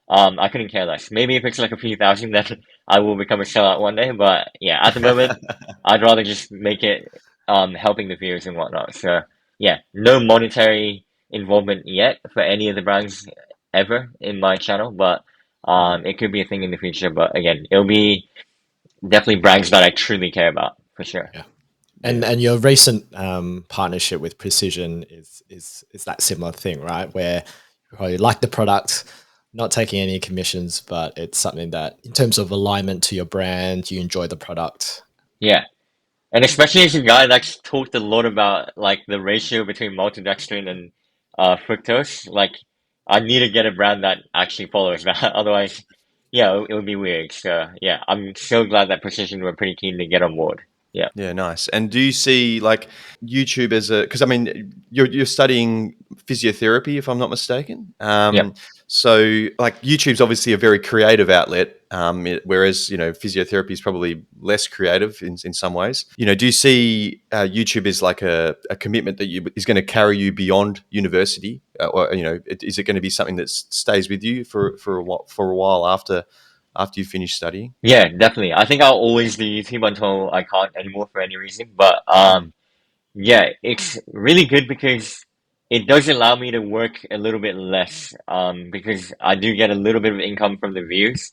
I couldn't care less. Maybe if it's like a few thousand, then I will become a sellout one day. But yeah, at the moment, I'd rather just make it helping the viewers and whatnot. So yeah, no monetary involvement yet for any of the brands ever in my channel, but it could be a thing in the future. But again, it'll be definitely brands that I truly care about for sure. yeah. And your recent partnership with Precision is that similar thing, right? Where you probably like the product, not taking any commissions, but it's something that, in terms of alignment to your brand, you enjoy the product. Yeah. And especially as a guy that's talked a lot about like the ratio between maltodextrin and fructose, like I need to get a brand that actually follows that. Otherwise, yeah, it would be weird. So yeah, I'm so glad that Precision were pretty keen to get on board. Yeah. Yeah, nice. And do you see like YouTube as a, because I mean you're studying physiotherapy if I'm not mistaken. Yep. So like YouTube's obviously a very creative outlet, whereas physiotherapy is probably less creative in some ways. Do you see YouTube as like a commitment that is going to carry you beyond university, or is it going to be something that stays with you for a while after you finish studying? Yeah, definitely. I think I'll always do YouTube until I can't anymore for any reason. But Mm, yeah, it's really good because it does allow me to work a little bit less. Because I do get a little bit of income from the views.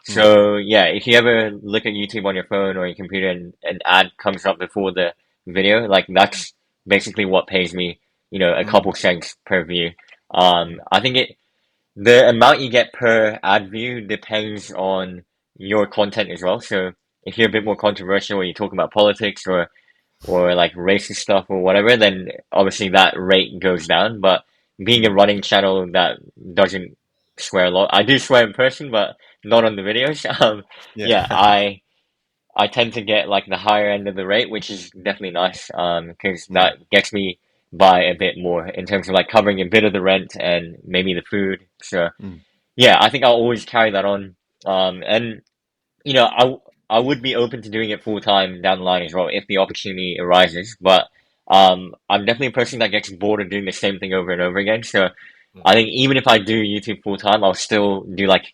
mm, So yeah, if you ever look at YouTube on your phone or your computer and an ad comes up before the video, like that's basically what pays me, a mm, couple cents per view. I think the amount you get per ad view depends on your content as well. So if you're a bit more controversial or you talk about politics or like racist stuff or whatever, then obviously that rate goes down. But being a mm. running channel that doesn't swear a lot, I do swear in person, but not on the videos. Yeah. Yeah, I tend to get like the higher end of the rate, which is definitely nice. Because Mm, that gets me by a bit more in terms of like covering a bit of the rent and maybe the food. So mm, yeah, I think I'll always carry that on. And you know, I would be open to doing it full time down the line as well if the opportunity arises. But I'm definitely a person that gets bored of doing the same thing over and over again. So I think even if I do YouTube full time, I'll still do like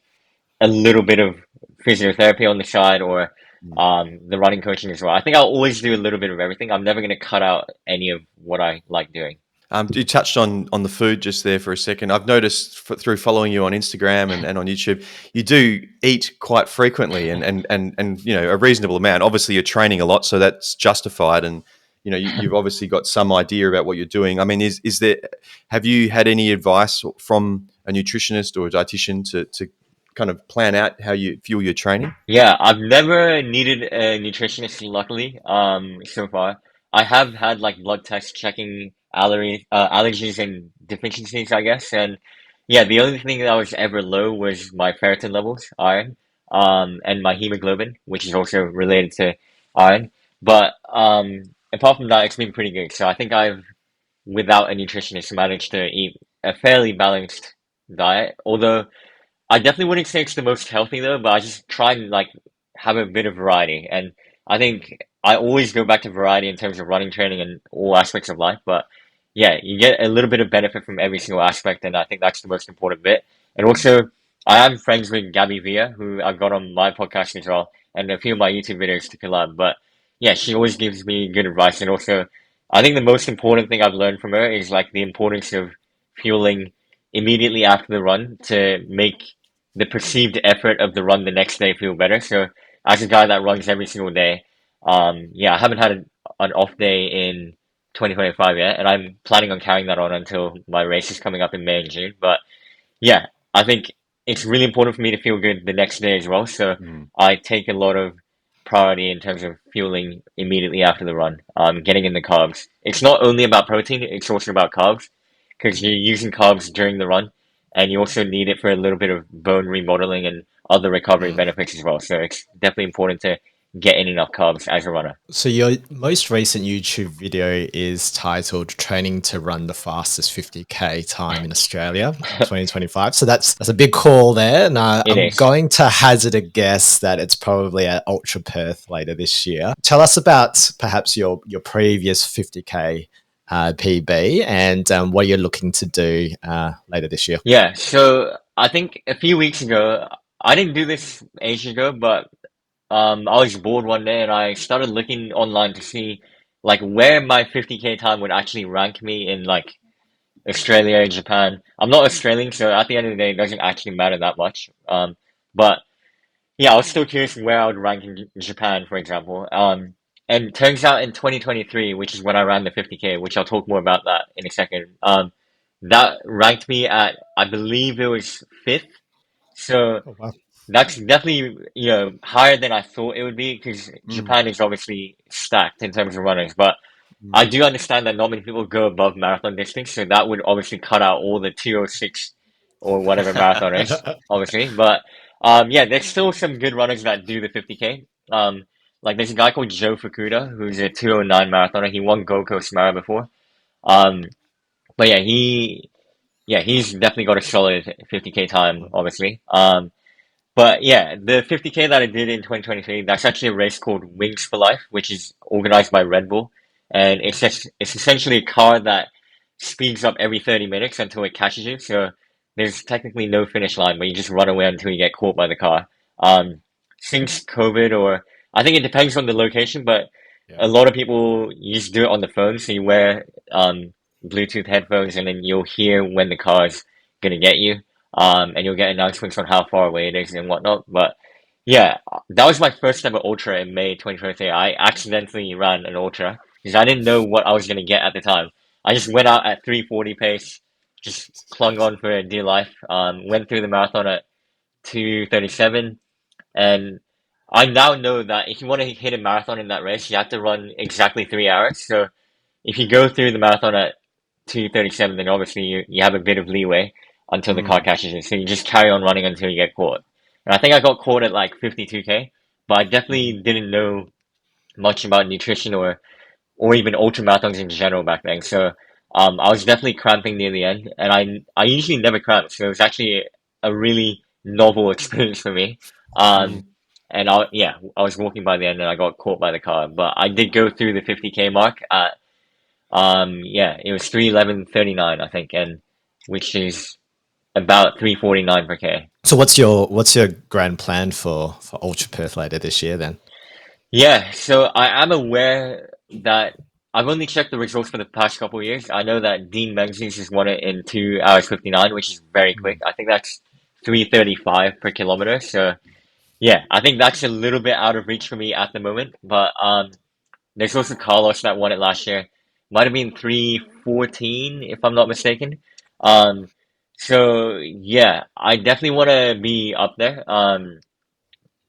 a little bit of physiotherapy on the side or mm. the running coaching as well. I think I'll always do a little bit of everything. I'm never going to cut out any of what I like doing. You touched on the food just there for a second. I've noticed through following you on Instagram and on YouTube, you do eat quite frequently and a reasonable amount. Obviously, you're training a lot, so that's justified. And you've obviously got some idea about what you're doing. I mean, is there? Have you had any advice from a nutritionist or a dietitian to kind of plan out how you fuel your training? Yeah, I've never needed a nutritionist, luckily, so far. I have had like blood tests checking allergies and deficiencies, I guess. And yeah, the only thing that was ever low was my ferritin levels, iron, and my hemoglobin, which is also related to iron. But apart from that, it's been pretty good. So I think I've, without a nutritionist, managed to eat a fairly balanced diet. Although I definitely wouldn't say it's the most healthy though, but I just try and like have a bit of variety. And I think I always go back to variety in terms of running training and all aspects of life. But yeah, you get a little bit of benefit from every single aspect, and I think that's the most important bit. And also, I am friends with Gabby Villa, who I've got on my podcast as well, and a few of my YouTube videos to collab. But yeah, she always gives me good advice. And also, I think the most important thing I've learned from her is like the importance of fueling immediately after the run to make the perceived effort of the run the next day feel better. So as a guy that runs every single day, yeah, I haven't had an off day in 2025 yet, and I'm planning on carrying that on until my race is coming up in May and June. But yeah, I think it's really important for me to feel good the next day as well. So Mm, I take a lot of priority in terms of fueling immediately after the run, getting in the carbs. It's not only about protein, it's also about carbs because you're using carbs during the run and you also need it for a little bit of bone remodeling and other recovery benefits as well. So it's definitely important to get in enough carbs as a runner. So your most recent YouTube video is titled "Training to Run the Fastest 50K Time in Australia 2025." So that's a big call there, and It I'm is. going to hazard a guess that it's probably at Ultra Perth later this year. Tell us about perhaps your previous 50K PB and what you're looking to do later this year. Yeah, so I think a few weeks ago, I didn't do this ages ago, but I was bored one day and I started looking online to see like where my 50K time would actually rank me in like Australia and Japan. I'm not Australian, so at the end of the day, it doesn't actually matter that much. But yeah, I was still curious where I would rank in Japan, for example. And it turns out in 2023, which is when I ran the 50K, which I'll talk more about that in a second, that ranked me at, I believe it was fifth. So Oh, wow. that's definitely, higher than I thought it would be because mm, Japan is obviously stacked in terms of runners. But mm, I do understand that not many people go above marathon distance, so that would obviously cut out all the 206 or whatever marathon is, obviously. But yeah, there's still some good runners that do the 50K. Like there's a guy called Joe Fukuda who's a 209 marathoner. He won Gold Coast Mara before. Um, but yeah, he's definitely got a solid 50K time, obviously. But yeah, the 50K that I did in 2023, that's actually a race called Wings for Life, which is organized by Red Bull. And it's essentially a car that speeds up every 30 minutes until it catches you. So there's technically no finish line, but you just run away until you get caught by the car. Um, since COVID, or I think it depends on the location, but Yeah. a lot of people just do it on the phone. So you wear Bluetooth headphones, and then you'll hear when the car's gonna get you. And you'll get announcements on how far away it is and whatnot. But yeah, that was my first ever ultra in May 2023. I accidentally ran an ultra because I didn't know what I was going to get at the time. I just went out at 3:40 pace, just clung on for dear life. Went through the marathon at 2:37, and I now know that if you want to hit a marathon in that race, you have to run exactly 3 hours. So if you go through the marathon at 2:37, then obviously you have a bit of leeway until the car catches you. So you just carry on running until you get caught. And I think I got caught at like 52K, but I definitely didn't know much about nutrition or even ultra marathons in general back then. So I was definitely cramping near the end, and I usually never cramp, so it was actually a really novel experience for me. And I was walking by the end and I got caught by the car, but I did go through the 50K mark at it was 3:11:39 I think, and which is about 3:49 per K. So what's your grand plan for Ultra Perth later this year then? Yeah, so I am aware that I've only checked the results for the past couple of years. I know that Dean Menzies has won it in 2 hours 59, which is very quick. I think that's 3:35 per kilometer. So yeah, I think that's a little bit out of reach for me at the moment. But there's also Carlos that won it last year. Might have been 3:14 if I'm not mistaken. Um, so yeah, I definitely want to be up there.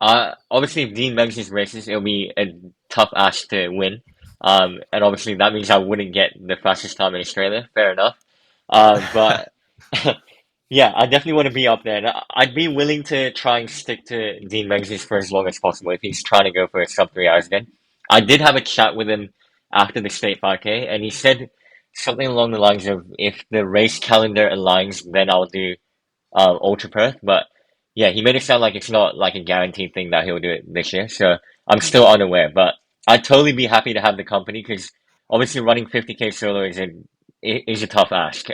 Obviously, if Dean Menzies races, it'll be a tough ask to win. And obviously that means I wouldn't get the fastest time in Australia. Fair enough. But yeah, I definitely want to be up there. And I'd be willing to try and stick to Dean Menzies for as long as possible if he's trying to go for a sub 3 hours again. I did have a chat with him after the state 5K, and he said something along the lines of if the race calendar aligns, then I'll do Ultra Perth. But yeah, he made it sound like it's not like a guaranteed thing that he'll do it this year. So I'm still unaware, but I'd totally be happy to have the company because obviously running 50K solo is a tough ask.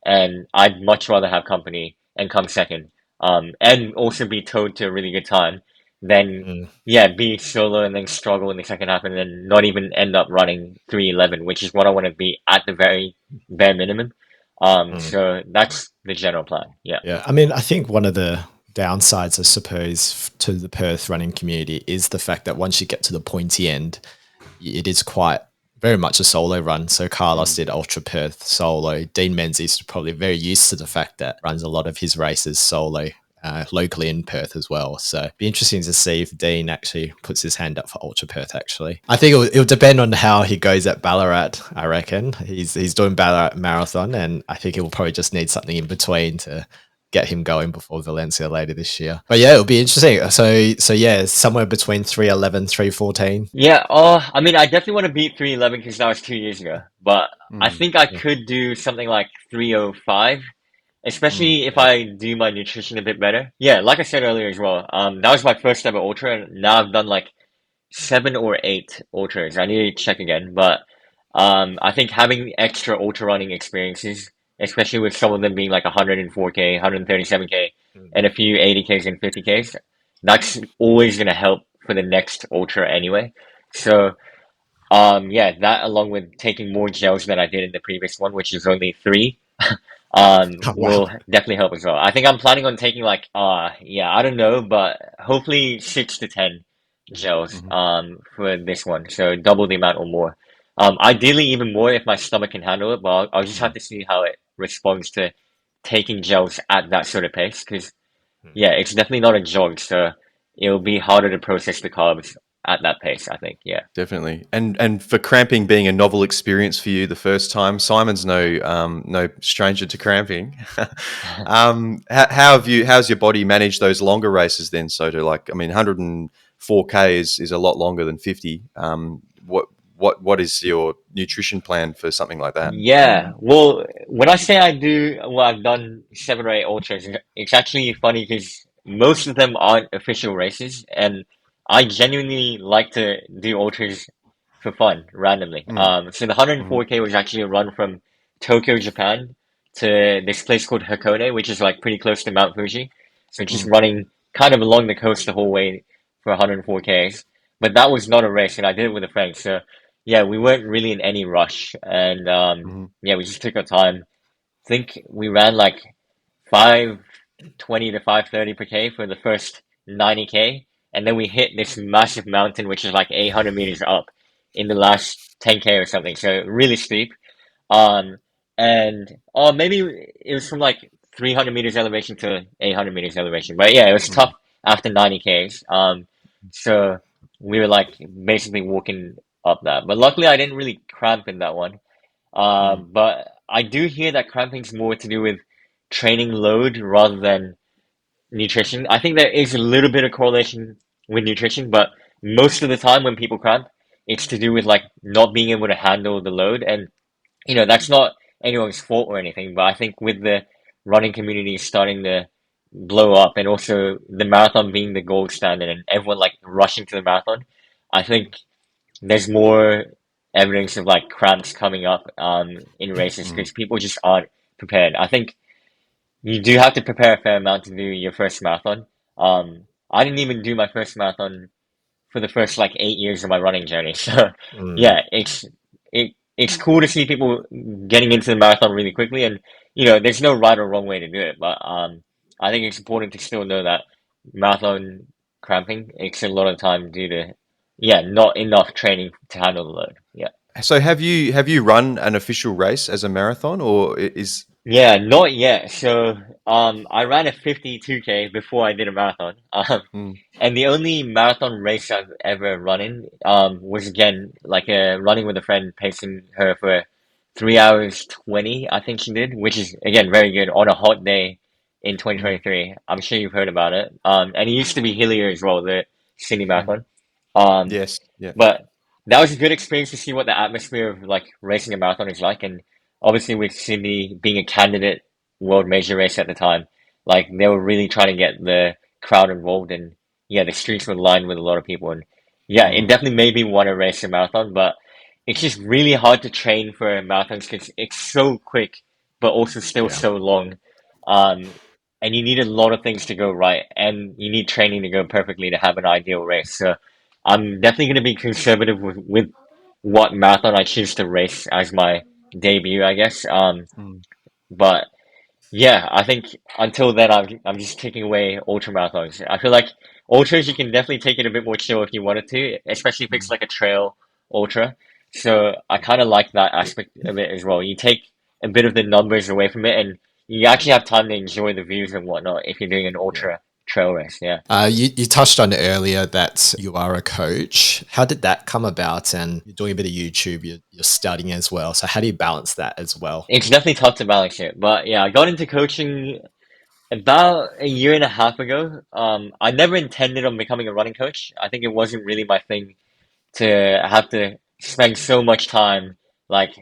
And I'd much rather have company and come second. And also be towed to a really good time than yeah, be solo and then struggle in the second half and then not even end up running 3:11, which is what I want to be at the very bare minimum. So that's the general plan. Yeah. Yeah. I mean, I think one of the downsides, I suppose, to the Perth running community is the fact that once you get to the pointy end, it is quite very much a solo run. So Carlos did Ultra Perth solo. Dean Menzies is probably very used to the fact that runs a lot of his races solo. Locally in Perth as well. So it'd be interesting to see if Dean actually puts his hand up for Ultra Perth actually. I think it'll depend on how he goes at Ballarat, I reckon. He's doing Ballarat Marathon and I think he'll probably just need something in between to get him going before Valencia later this year. But yeah, it'll be interesting. So yeah, somewhere between 3:11, 3:14. Yeah, I mean, I definitely want to beat 3:11 because that was 2 years ago. But I think I could do something like 3:05. Especially if I do my nutrition a bit better. Yeah, like I said earlier as well, that was my first ever ultra, and now I've done like 7 or 8 ultras. I need to check again, but I think having extra ultra running experiences, especially with some of them being like 104K, 137K, and a few 80Ks and 50Ks, that's always going to help for the next ultra anyway. So yeah, that along with taking more gels than I did in the previous one, which is only 3. Will definitely help as well. I think I'm planning on taking like I don't know, but hopefully 6 to 10 gels for this one, so double the amount or more. Ideally even more if my stomach can handle it, but I'll just have to see how it responds to taking gels at that sort of pace because yeah, it's definitely not a jog, so it'll be harder to process the carbs at that pace, I think. Yeah. Definitely. And for cramping being a novel experience for you the first time, Simon's no stranger to cramping. How's your body managed those longer races then, Sota? Like, I mean, 104K is a lot longer than 50. What is your nutrition plan for something like that? Yeah, well, when I say I've done 7 or 8 ultras, it's actually funny because most of them aren't official races, and I genuinely like to do ultras for fun, randomly. Mm. So the Hmm. 104K was actually a run from Tokyo, Japan to this place called Hakone, which is like pretty close to Mount Fuji. So just Mm. running kind of along the coast the whole way for 104Ks. But that was not a race, and I did it with a friend. So yeah, we weren't really in any rush, and Hmm. yeah, we just took our time. I think we ran like 5:20 to 5:30 per K for the first 90K, and then we hit this massive mountain, which is like 800 meters up in the last 10K or something. So really steep. Um, and maybe it was from like 300 meters elevation to 800 meters elevation. But yeah, it was Mm. tough after 90Ks. So we were like basically walking up that. But luckily, I didn't really cramp in that one. Mm. But I do hear that cramping's more to do with training load rather than nutrition. I think there is a little bit of correlation with nutrition, but most of the time when people cramp, it's to do with like not being able to handle the load. And that's not anyone's fault or anything, but I think with the running community starting to blow up and also the marathon being the gold standard and everyone like rushing to the marathon, I think there's more evidence of like cramps coming up in races Mm. because people just aren't prepared. I think you do have to prepare a fair amount to do your first marathon. I didn't even do my first marathon for the first like 8 years of my running journey. So Mm. yeah, it's cool to see people getting into the marathon really quickly, and there's no right or wrong way to do it. But I think it's important to still know that marathon cramping takes a lot of time due to not enough training to handle the load. Yeah. So have you run an official race as a marathon, or is Yeah, not yet. So, I ran a 52K before I did a marathon. mm, And the only marathon race I've ever run in, was again like running with a friend, pacing her for 3 hours 20, I think she did, which is again very good on a hot day in mm, 2023. I'm sure you've heard about it. And it used to be Hillier as well, the Sydney mm. Marathon. Um, Yes, yeah. but that was a good experience to see what the atmosphere of like racing a marathon is like. And obviously with Sydney being a candidate world major race at the time, like they were really trying to get the crowd involved, and yeah, the streets were lined with a lot of people. And yeah, it Mm, definitely made me want to race a marathon, but it's just really hard to train for marathons because it's so quick, but also still yeah. so long. Um, and you need a lot of things to go right, and you need training to go perfectly to have an ideal race. So I'm definitely going to be conservative with what marathon I choose to race as my debut, I guess. Mm, But yeah, I think until then, I'm just taking away ultra marathons. I feel like ultras you can definitely take it a bit more chill if you wanted to, especially if it's mm, like a trail ultra. So I kind of like that aspect of it as well. You take a bit of the numbers away from it, and you actually have time to enjoy the views and whatnot if you're doing an yeah. ultra trail race. Yeah. You touched on it earlier that you are a coach. How did that come about? And you're doing a bit of YouTube, you're studying as well. So how do you balance that as well? It's definitely tough to balance it, but yeah, I got into coaching about a year and a half ago. I never intended on becoming a running coach. I think it wasn't really my thing to have to spend so much time, like,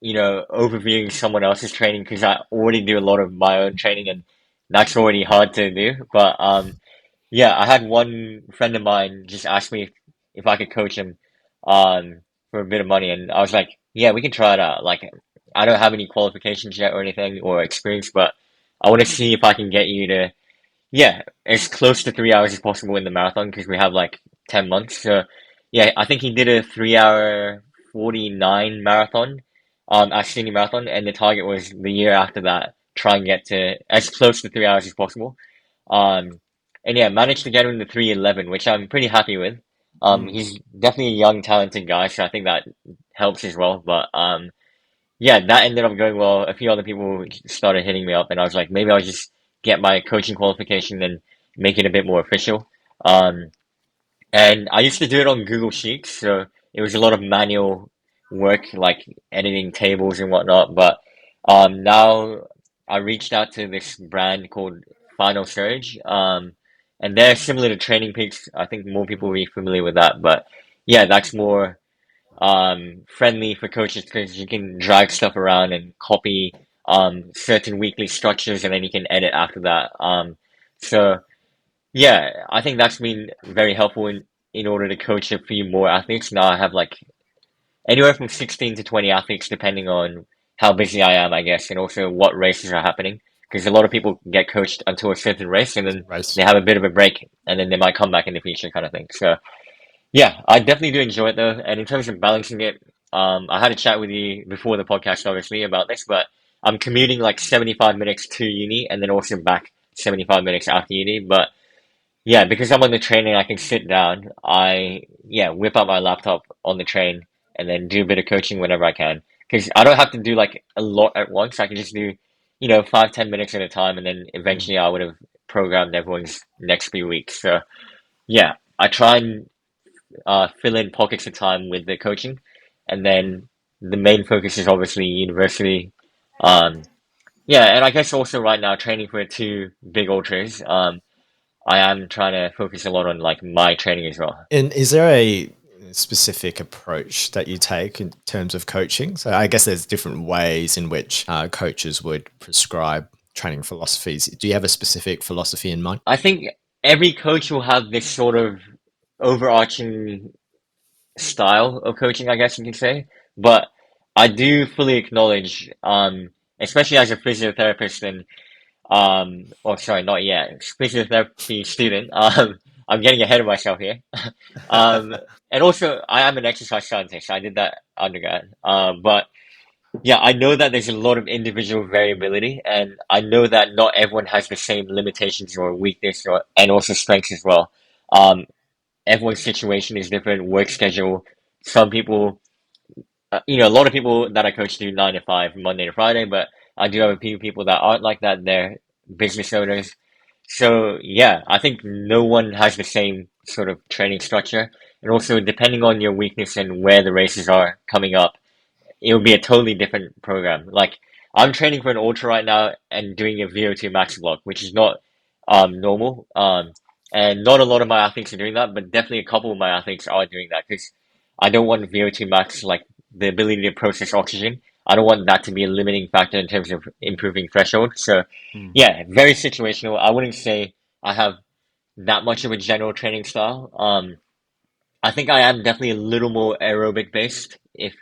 overviewing someone else's training because I already do a lot of my own training, and that's already hard to do. But yeah, I had one friend of mine just ask me if I could coach him for a bit of money, and I was like, yeah, we can try it out. Like, I don't have any qualifications yet or anything or experience, but I want to see if I can get you to, yeah, as close to 3 hours as possible in the marathon because we have like 10 months. So yeah, I think he did a 3 hour 49 marathon, at Sydney Marathon, and the target was the year after that, try and get to as close to 3 hours as possible. Um, and yeah, managed to get him to 3:11, which I'm pretty happy with. Mm. He's definitely a young, talented guy, so I think that helps as well. But yeah, that ended up going well. A few other people started hitting me up, and I was like, maybe I'll just get my coaching qualification and make it a bit more official. Um, And I used to do it on Google Sheets, so it was a lot of manual work, like editing tables and whatnot. But now I reached out to this brand called Final Surge, and they're similar to Training Peaks. I think more people will be familiar with that. But yeah, that's more friendly for coaches because you can drag stuff around and copy certain weekly structures, and then you can edit after that. So. Yeah, I think that's been very helpful in order to coach a few more athletes. Now I have like anywhere from 16 to 20 athletes, depending on how busy I am, I guess, and also what races are happening. Because a lot of people get coached until a certain race and then Race. they have a bit of a break and then they might come back in the future kind of thing. So yeah, I definitely do enjoy it though. And in terms of balancing it, I had a chat with you before the podcast, obviously, about this, but I'm commuting like 75 minutes to uni and then also back 75 minutes after uni. But yeah, because I'm on the train and I can sit down, whip out my laptop on the train and then do a bit of coaching whenever I can. Because I don't have to do like a lot at once. I can just do, 5, 10 minutes at a time, and then Mm. eventually I would have programmed everyone's next few weeks. So yeah, I try and fill in pockets of time with the coaching, and then the main focus is obviously university. Um, yeah, and I guess also right now training for two big ultras. I am trying to focus a lot on like my training as well. And is there a specific approach that you take in terms of coaching? So I guess there's different ways in which coaches would prescribe training philosophies. Do you have a specific philosophy in mind? I think every coach will have this sort of overarching style of coaching, I guess you can say. But I do fully acknowledge, especially as a physiotherapist and or sorry, not yet, physiotherapy student. I'm getting ahead of myself here. And also I am an exercise scientist. I did that undergrad. But yeah, I know that there's a lot of individual variability, and I know that not everyone has the same limitations or weakness, and also strengths as well. Um, Everyone's situation is different, work schedule. Some people, a lot of people that I coach do 9 to 5, Monday to Friday, but I do have a few people that aren't like that. They're business owners. So yeah, I think no one has the same sort of training structure. And also, depending on your weakness and where the races are coming up, it would be a totally different program. Like I'm training for an ultra right now and doing a VO2 max block, which is not normal. And not a lot of my athletes are doing that, but definitely a couple of my athletes are doing that because I don't want VO2 max, like the ability to process oxygen. I don't want that to be a limiting factor in terms of improving threshold. So Mm. yeah, very situational. I wouldn't say I have that much of a general training style. I think I am definitely a little more aerobic based if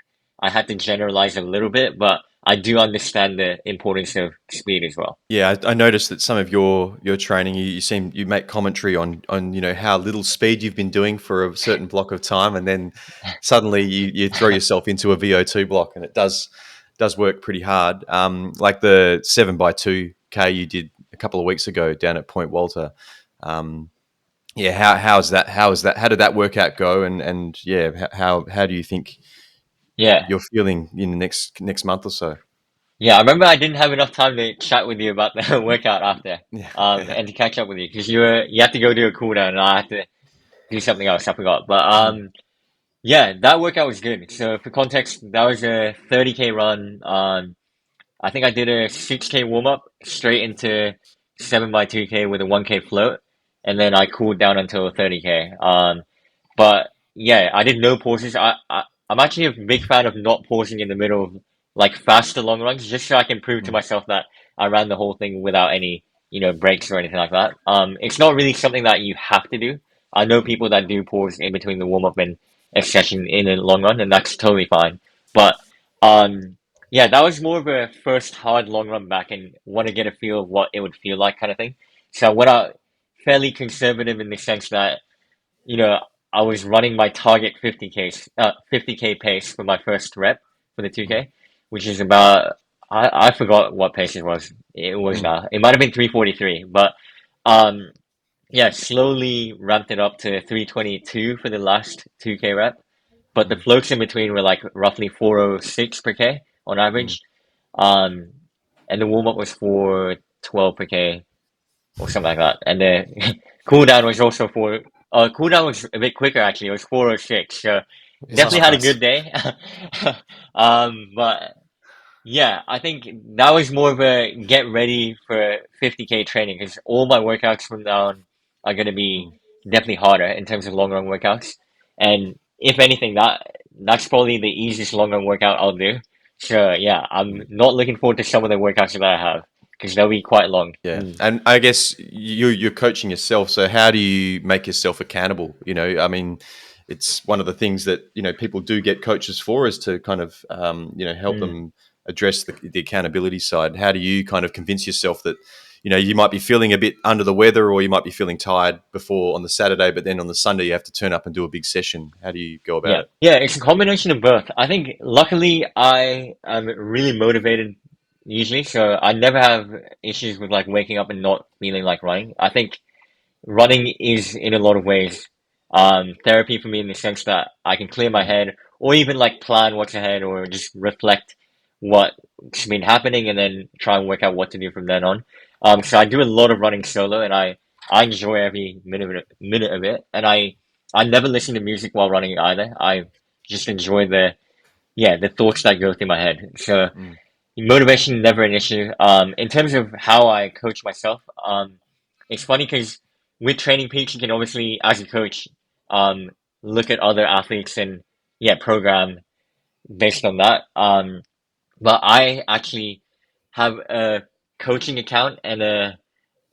I had to generalize a little bit, but I do understand the importance of speed as well. Yeah, I noticed that some of your training, you make commentary on how little speed you've been doing for a certain block of time, and then suddenly you throw yourself into a VO2 block, and it does work pretty hard. Like the 7x2K you did a couple of weeks ago down at Point Walter. Yeah, how's that? How is that? How did that workout go? And yeah, how do you think Yeah. you're feeling in the next month or so? Yeah, I remember I didn't have enough time to chat with you about the workout after, Yeah, and to catch up with you because you had to go do a cool down and I had to do something else. I forgot, but yeah, that workout was good. So for context, that was a 30K run. I think I did a 6K warm up straight into 7x2K with a 1K float, and then I cooled down until 30K. But yeah, I did no pauses. I'm actually a big fan of not pausing in the middle of like faster long runs, just so I can prove to Mm. myself that I ran the whole thing without any, breaks or anything like that. It's not really something that you have to do. I know people that do pause in between the warm up and a session in a long run, and that's totally fine. But yeah, that was more of a first hard long run back and want to get a feel of what it would feel like kind of thing. So I went out fairly conservative in the sense that you know, I was running my target 50K pace for my first rep for the 2K, which is about, I forgot what pace it was. Mm. It might have been 3:43, but, um, yeah, slowly ramped it up to 3:22 for the last 2K rep. But the Mm. floats in between were like roughly 4:06 per K on Mm. average. Um, and the warm up was 4:12 per K or something like that. And the cool down was also 4. Cooldown was a bit quicker actually. It was 4:06. So It's definitely not had a fast. good day. But yeah, I think that was more of a get ready for 50K training because all my workouts from now on are going to be definitely harder in terms of long run workouts. And if anything, that's probably the easiest long run workout I'll do. So yeah, I'm not looking forward to some of the workouts that I have because they'll be quite long. Yeah, and I guess you're coaching yourself. So how do you make yourself accountable? I mean, it's one of the things that people do get coaches for is to kind of help Mm. them address the accountability side. How do you kind of convince yourself that you might be feeling a bit under the weather, or you might be feeling tired before on the Saturday, but then on the Sunday you have to turn up and do a big session? How do you go about Yeah, it? yeah, it's a combination of both. I think luckily I am really motivated usually, so I never have issues with like waking up and not feeling like running. I think running is in a lot of ways therapy for me in the sense that I can clear my head or even like plan what's ahead or just reflect what's been happening and then try and work out what to do from then on. So I do a lot of running solo and I enjoy every minute of it. And I never listen to music while running either. I just enjoy the thoughts that go through my head. So Mm. motivation never an issue. In terms of how I coach myself, it's funny because with Training Peaks, you can obviously, as a coach, um, look at other athletes and program based on that. But I actually have a coaching account and a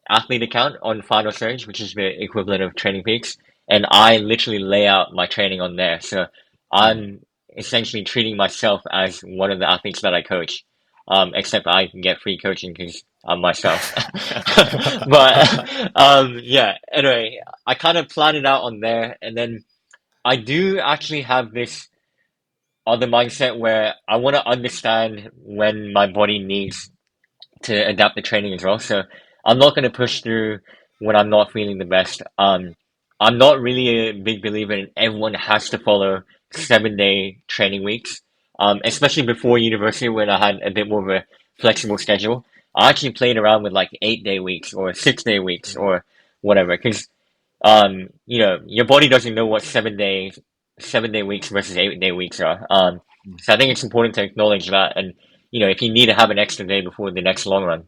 athlete account on Final Surge, which is the equivalent of Training Peaks, and I literally lay out my training on there. So I'm essentially treating myself as one of the athletes that I coach, except I can get free coaching because I'm myself. But yeah, anyway, I kind of plan it out on there, and then I do actually have this other mindset where I want to understand when my body needs to adapt the training as well. So I'm not going to push through when I'm not feeling the best. I'm not really a big believer in everyone has to follow 7 day training weeks. Especially before university when I had a bit more of a flexible schedule. I actually played around with like 8 day weeks or 6 day weeks or whatever because your body doesn't know what 7 day weeks versus 8 day weeks are. So I think it's important to acknowledge that, and if you need to have an extra day before the next long run,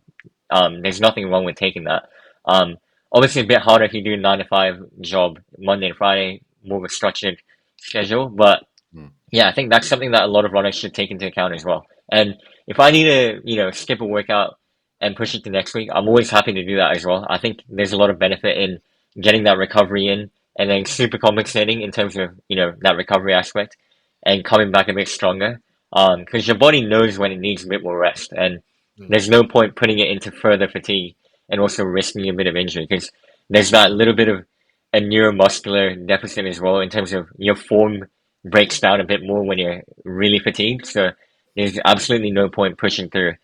there's nothing wrong with taking that. Um, Obviously a bit harder if you do a 9 to 5 job Monday and Friday, more of a structured schedule, but Mm. yeah, I think that's something that a lot of runners should take into account as well. And if I need to, skip a workout and push it to next week, I'm always happy to do that as well. I think there's a lot of benefit in getting that recovery in and then super compensating in terms of, that recovery aspect and coming back a bit stronger. Because your body knows when it needs a bit more rest, and there's no point putting it into further fatigue and also risking a bit of injury because there's that little bit of a neuromuscular deficit as well in terms of your form breaks down a bit more when you're really fatigued. So there's absolutely no point pushing through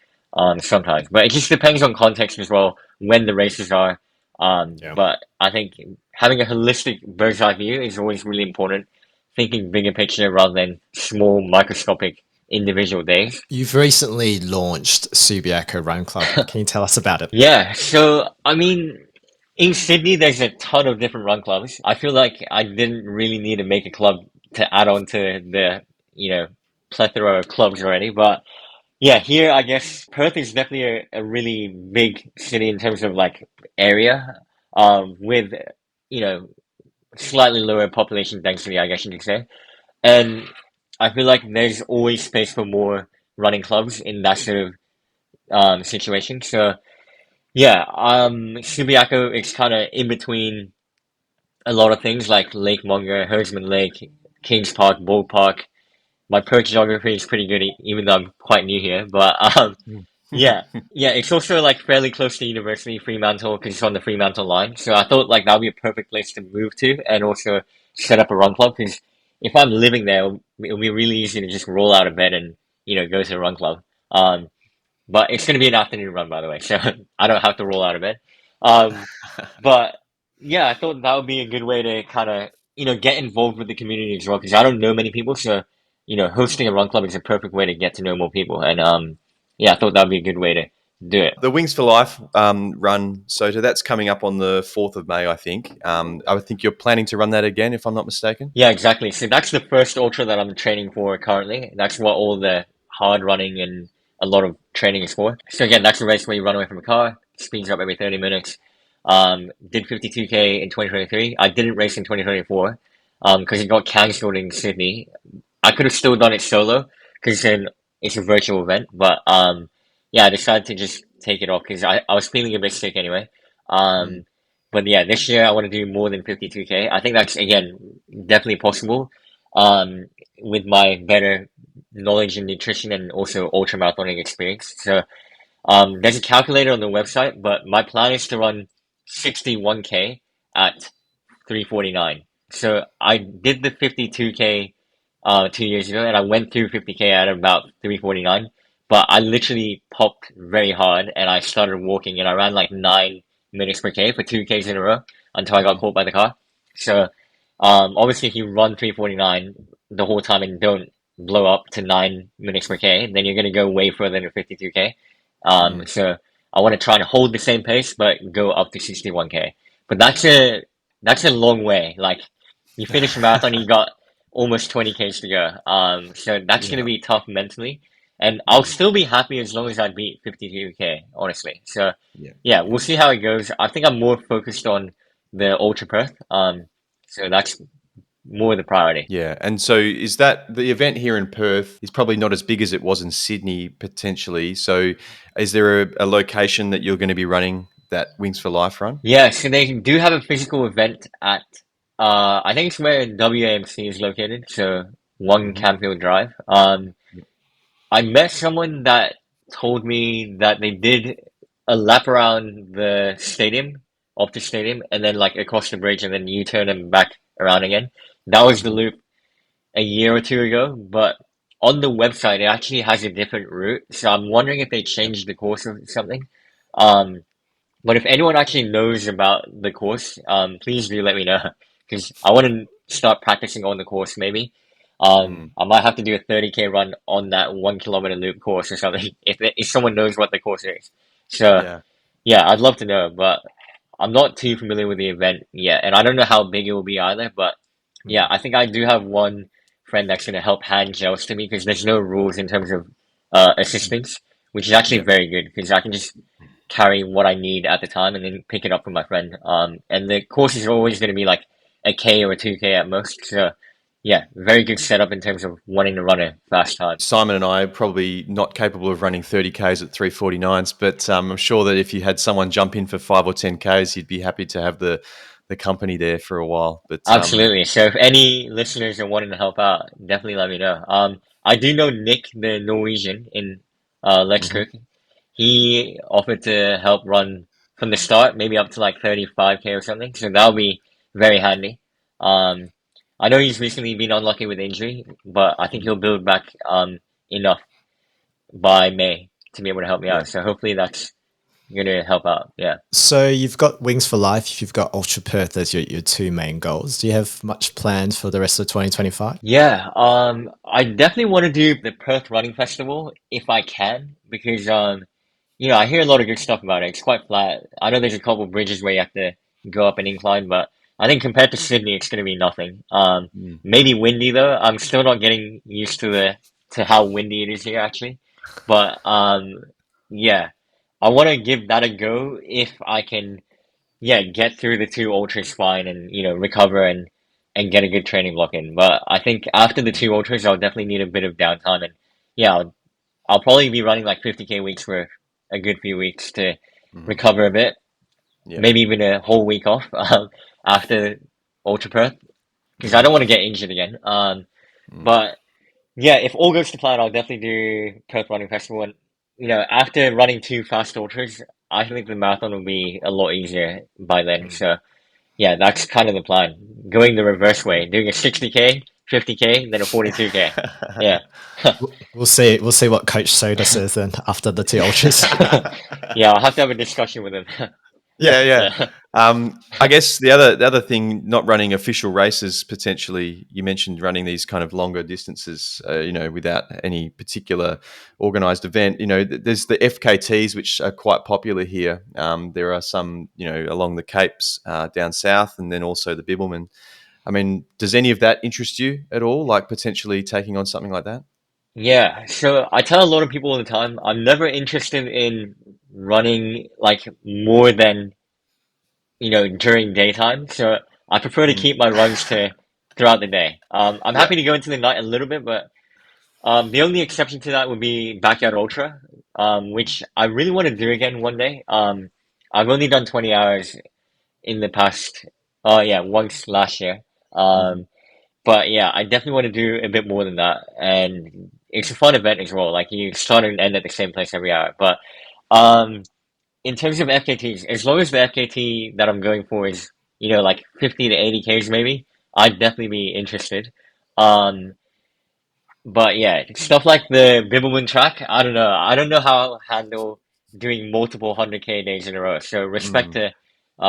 sometimes. But it just depends on context as well, when the races are. Yeah. But I think having a holistic bird's eye view is always really important, thinking bigger picture rather than small microscopic individual days. You've recently launched Subiaco Run Club. Can you tell us about it? Yeah, so I mean, in Sydney, there's a ton of different run clubs. I feel like I didn't really need to make a club to add on to the, plethora of clubs already. But yeah, here, I guess Perth is definitely a really big city in terms of like area, with, you know, slightly lower population density, I guess you could say. And I feel like there's always space for more running clubs in that sort of situation. So yeah, Subiaco is kind of in between a lot of things like Lake Monger, Herdsman Lake, Kings Park, Bull Park. My Perth geography is pretty good, even though I'm quite new here. But yeah, yeah, it's also like fairly close to University Fremantle because it's on the Fremantle line. So I thought like that would be a perfect place to move to and also set up a run club because if I'm living there, it'll be really easy to just roll out of bed and go to a run club. Um, but it's going to be an afternoon run, by the way, so I don't have to roll out of bed. Um, but yeah, I thought that would be a good way to kind of, get involved with the community as well, because I don't know many people. So, hosting a run club is a perfect way to get to know more people. And yeah, I thought that would be a good way to do it. The Wings for Life run, Sota, that's coming up on the 4th of May, I think. I think you're planning to run that again, if I'm not mistaken. Yeah, exactly. So that's the first ultra that I'm training for currently. That's what all the hard running and a lot of training is for. So again, that's a race where you run away from a car, speeds up every 30 minutes. Did 52K in 2023. I didn't race in 2024 because it got cancelled in Sydney. I could have still done it solo because then it's a virtual event. But yeah, I decided to just take it off because I was feeling a bit sick anyway. But yeah, this year I want to do more than 52K. I think that's, again, definitely possible with my better knowledge in nutrition and also ultra marathoning experience. So there's a calculator on the website, but my plan is to run 61K at 3:49. So I did the 52K 2 years ago, and I went through 50K at about 3:49. But I literally popped very hard, and I started walking, and I ran like 9 minutes per K for 2Ks in a row until I got caught by the car. So obviously, if you run 3:49 the whole time and don't blow up to 9 minutes per K, then you're gonna go way further than 52K. So I want to try and hold the same pace, but go up to 61K. But that's a long way. Like you finish a marathon, you got almost 20Ks to go. So that's going to be tough mentally. And I'll still be happy as long as I beat 52K, honestly. So yeah, we'll see how it goes. I think I'm more focused on the Ultra Perth. So that's more the priority. Yeah, and so is that the event here in Perth is probably not as big as it was in Sydney potentially. So is there a location that you're going to be running that Wings for Life run? Yeah, so they do have a physical event at I think it's where WAMC is located, so 1 Campfield Drive. I met someone that told me that they did a lap around the stadium, Optus Stadium, and then like across the bridge and then U-turn and back around again. That was the loop a year or two ago, but on the website it actually has a different route. So I'm wondering if they changed the course or something. But if anyone actually knows about the course, please do let me know because I want to start practicing on the course maybe. I might have to do a 30K run on that 1 kilometer loop course or something if someone knows what the course is. So yeah, I'd love to know, but I'm not too familiar with the event yet, and I don't know how big it will be either. But yeah, I think I do have one friend that's going to help hand gels to me because there's no rules in terms of assistance, which is actually very good because I can just carry what I need at the time and then pick it up from my friend. And the course is always going to be like a K or a 2K at most. So yeah, very good setup in terms of wanting to run a fast time. Simon and I are probably not capable of running 30Ks at 3:49s, but I'm sure that if you had someone jump in for 5 or 10Ks, you'd be happy to have the company there for a while. But absolutely. So if any listeners are wanting to help out, definitely let me know. I do know Nick, the Norwegian in Lexkirk. He offered to help run from the start, maybe up to like 35K or something. So that'll be very handy. I know he's recently been unlucky with injury, but I think he'll build back enough by May to be able to help me out. So hopefully that's going to help out. Yeah. So you've got Wings for Life, you've got Ultra Perth as your two main goals. Do you have much planned for the rest of 2025? Yeah, I definitely want to do the Perth Running Festival if I can, because you know, I hear a lot of good stuff about it. It's quite flat. I know there's a couple of bridges where you have to go up an incline, but I think compared to Sydney, it's going to be nothing. Maybe windy though. I'm still not getting used to how windy it is here actually, but yeah, I want to give that a go if I can. Yeah, get through the two ultras fine and recover and get a good training block in. But I think after the two ultras, I'll definitely need a bit of downtime and yeah, I'll probably be running like 50K weeks for a good few weeks to recover a bit. Maybe even a whole week off after Ultra Perth because I don't want to get injured again. But yeah, if all goes to plan, I'll definitely do Perth Running Festival. And after running two fast ultras, I think the marathon will be a lot easier by then. So yeah, that's kind of the plan. Going the reverse way, doing a 60K, 50K, then a 42K. Yeah. We'll see what Coach Sota says then after the two ultras. Yeah, I'll have to have a discussion with him. Yeah. Yeah. I guess the other thing, not running official races potentially. You mentioned running these kind of longer distances, without any particular organised event. There's the FKTs, which are quite popular here. There are some, along the Capes down south, and then also the Bibbulmun. I mean, does any of that interest you at all? Like potentially taking on something like that? Yeah, so I tell a lot of people all the time, I'm never interested in running like more than, during daytime. So I prefer to Mm, keep my runs to throughout the day. I'm yeah. happy to go into the night a little bit, but the only exception to that would be Backyard Ultra, which I really want to do again one day. I've only done 20 hours in the past, yeah, once last year. Mhm. But yeah, I definitely want to do a bit more than that. And it's a fun event as well. Like you start and end at the same place every hour. But um, in terms of FKTs, as long as the FKT that I'm going for is, like 50 to 80 Ks maybe, I'd definitely be interested. Um, but yeah, stuff like the Bibbulmun track, I don't know. I don't know how I'll handle doing multiple 100K days in a row. So respect Mm,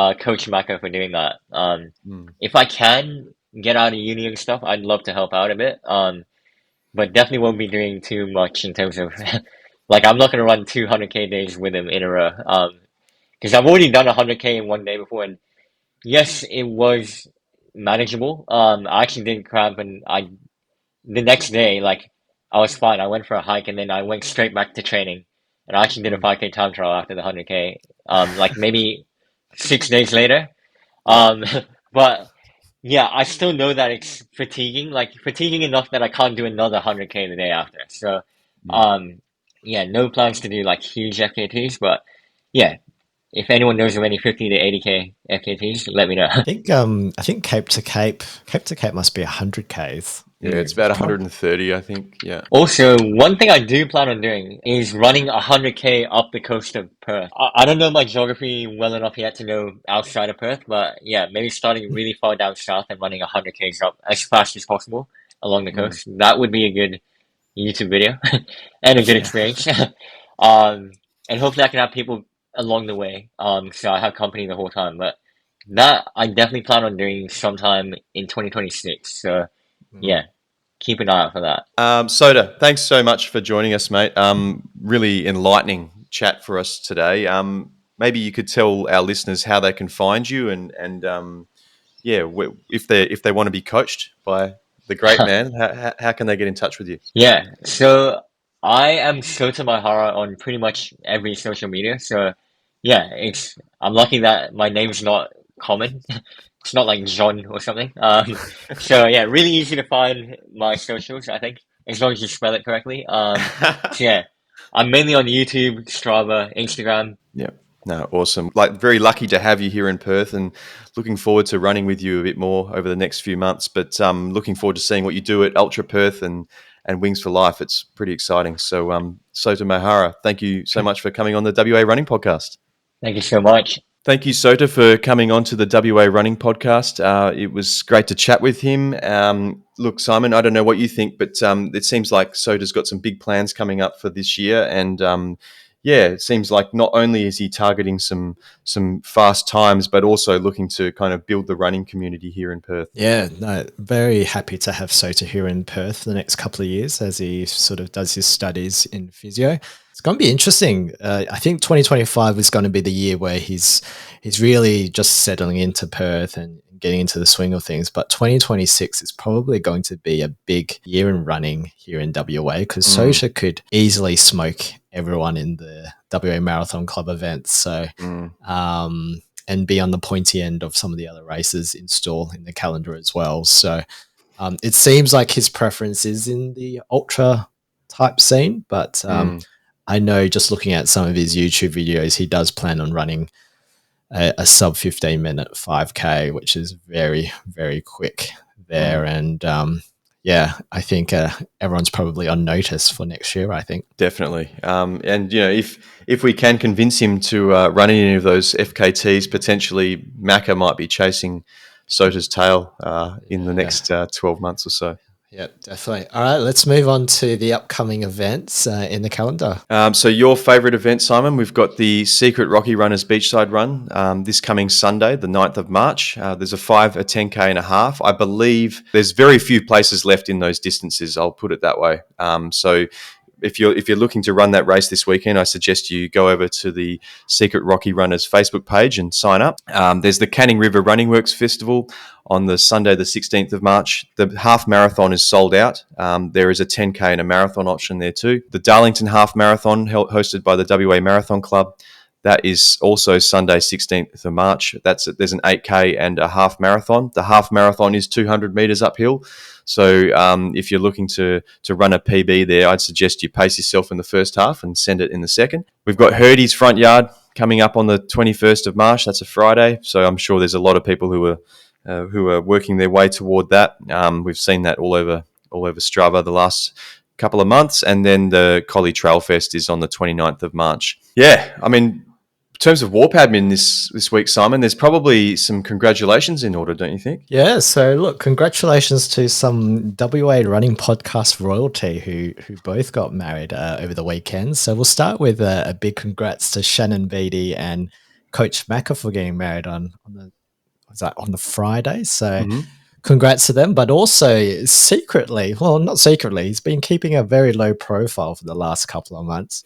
to Coach Maka for doing that. mm. If I can get out of uni and stuff, I'd love to help out a bit. But definitely won't be doing too much in terms of like I'm not gonna run 200K days with him in a row. Because I've already done 100K in one day before, and yes, it was manageable. I actually didn't cramp, and I the next day, like I was fine. I went for a hike and then I went straight back to training. And I actually did a Mm. 5K time trial after the 100K, like maybe 6 days later. Yeah. Um, but yeah, I still know that it's fatiguing, like fatiguing enough that I can't do another 100K the day after. So, Mm. um, yeah, no plans to do like huge FKTs, but yeah, if anyone knows of any 50 to 80K FKTs, let me know. I think Cape to Cape must be 100 Ks. Yeah, it's Mm. about 130, I think. Yeah. Also, one thing I do plan on doing is running 100K up the coast of Perth. I don't know my geography well enough yet to know outside of Perth, but yeah, maybe starting really far down south and running 100Ks up as fast as possible along the Mm. coast. That would be a good YouTube video and a good Yeah. experience. um, and hopefully I can have people along the way. So I have company the whole time. But that I definitely plan on doing sometime in 2026. So Mm. yeah, keep an eye out for that. Sota, thanks so much for joining us, mate. Really enlightening chat for us today. Maybe you could tell our listeners how they can find you, and yeah, if they want to be coached by the great man, how can they get in touch with you? Yeah, so I am Sota Maehara on pretty much every social media. So yeah, I'm lucky that my name's not common. It's not like John or something. So yeah, really easy to find my socials, I think, as long as you spell it correctly. So yeah, I'm mainly on YouTube, Strava, Instagram. Yeah. No, awesome. Like, very lucky to have you here in Perth, and looking forward to running with you a bit more over the next few months. But looking forward to seeing what you do at Ultra Perth and Wings for Life. It's pretty exciting. So, Sota Maehara, thank you so much for coming on the WA Running Podcast. Thank you so much. Thank you, Sota, for coming on to the WA Running Podcast. It was great to chat with him. Look, Simon, I don't know what you think, but it seems like Sota's got some big plans coming up for this year. And yeah, it seems like not only is he targeting some fast times, but also looking to kind of build the running community here in Perth. Yeah, no, very happy to have Sota here in Perth the next couple of years as he sort of does his studies in physio. It's going to be interesting. I think 2025 is going to be the year where he's really just settling into Perth and getting into the swing of things. But 2026 is probably going to be a big year in running here in WA because Sota could easily smoke everyone in the WA Marathon Club events. So, and be on the pointy end of some of the other races in store in the calendar as well. So it seems like his preference is in the ultra type scene, but I know just looking at some of his YouTube videos, he does plan on running a sub 15 minute 5K, which is very, very quick there. And yeah, I think everyone's probably on notice for next year, I think. Definitely. And, if we can convince him to run any of those FKTs, potentially Macca might be chasing Sota's tail in the next 12 months or so. Yep, definitely. All right, let's move on to the upcoming events in the calendar. So your favourite event, Simon, we've got the Secret Rocky Runners Beachside Run this coming Sunday, the 9th of March. There's a 5, a 10K and a half. I believe there's very few places left in those distances, I'll put it that way. So if you're looking to run that race this weekend, I suggest you go over to the Secret Rocky Runners Facebook page and sign up. There's the Canning River Running Works Festival on the Sunday, the 16th of March. The half marathon is sold out. There is a 10K and a marathon option there too. The Darlington Half Marathon, hosted by the WA Marathon Club, that is also Sunday, 16th of March. There's an 8K and a half marathon. The half marathon is 200 metres uphill. So if you're looking to run a PB there, I'd suggest you pace yourself in the first half and send it in the second. We've got Hurdy's Front Yard coming up on the 21st of March. That's a Friday. So I'm sure there's a lot of people who are working their way toward that. We've seen that all over Strava the last couple of months. And then the Collie Trail Fest is on the 29th of March. Yeah, I mean, in terms of Warp admin this week, Simon, there's probably some congratulations in order, don't you think? Yeah, so look, congratulations to some WA running podcast royalty who both got married over the weekend. So we'll start with a big congrats to Shannon Beatty and Coach Macca for getting married on the Friday. So congrats to them, but also secretly, well, not secretly, he's been keeping a very low profile for the last couple of months.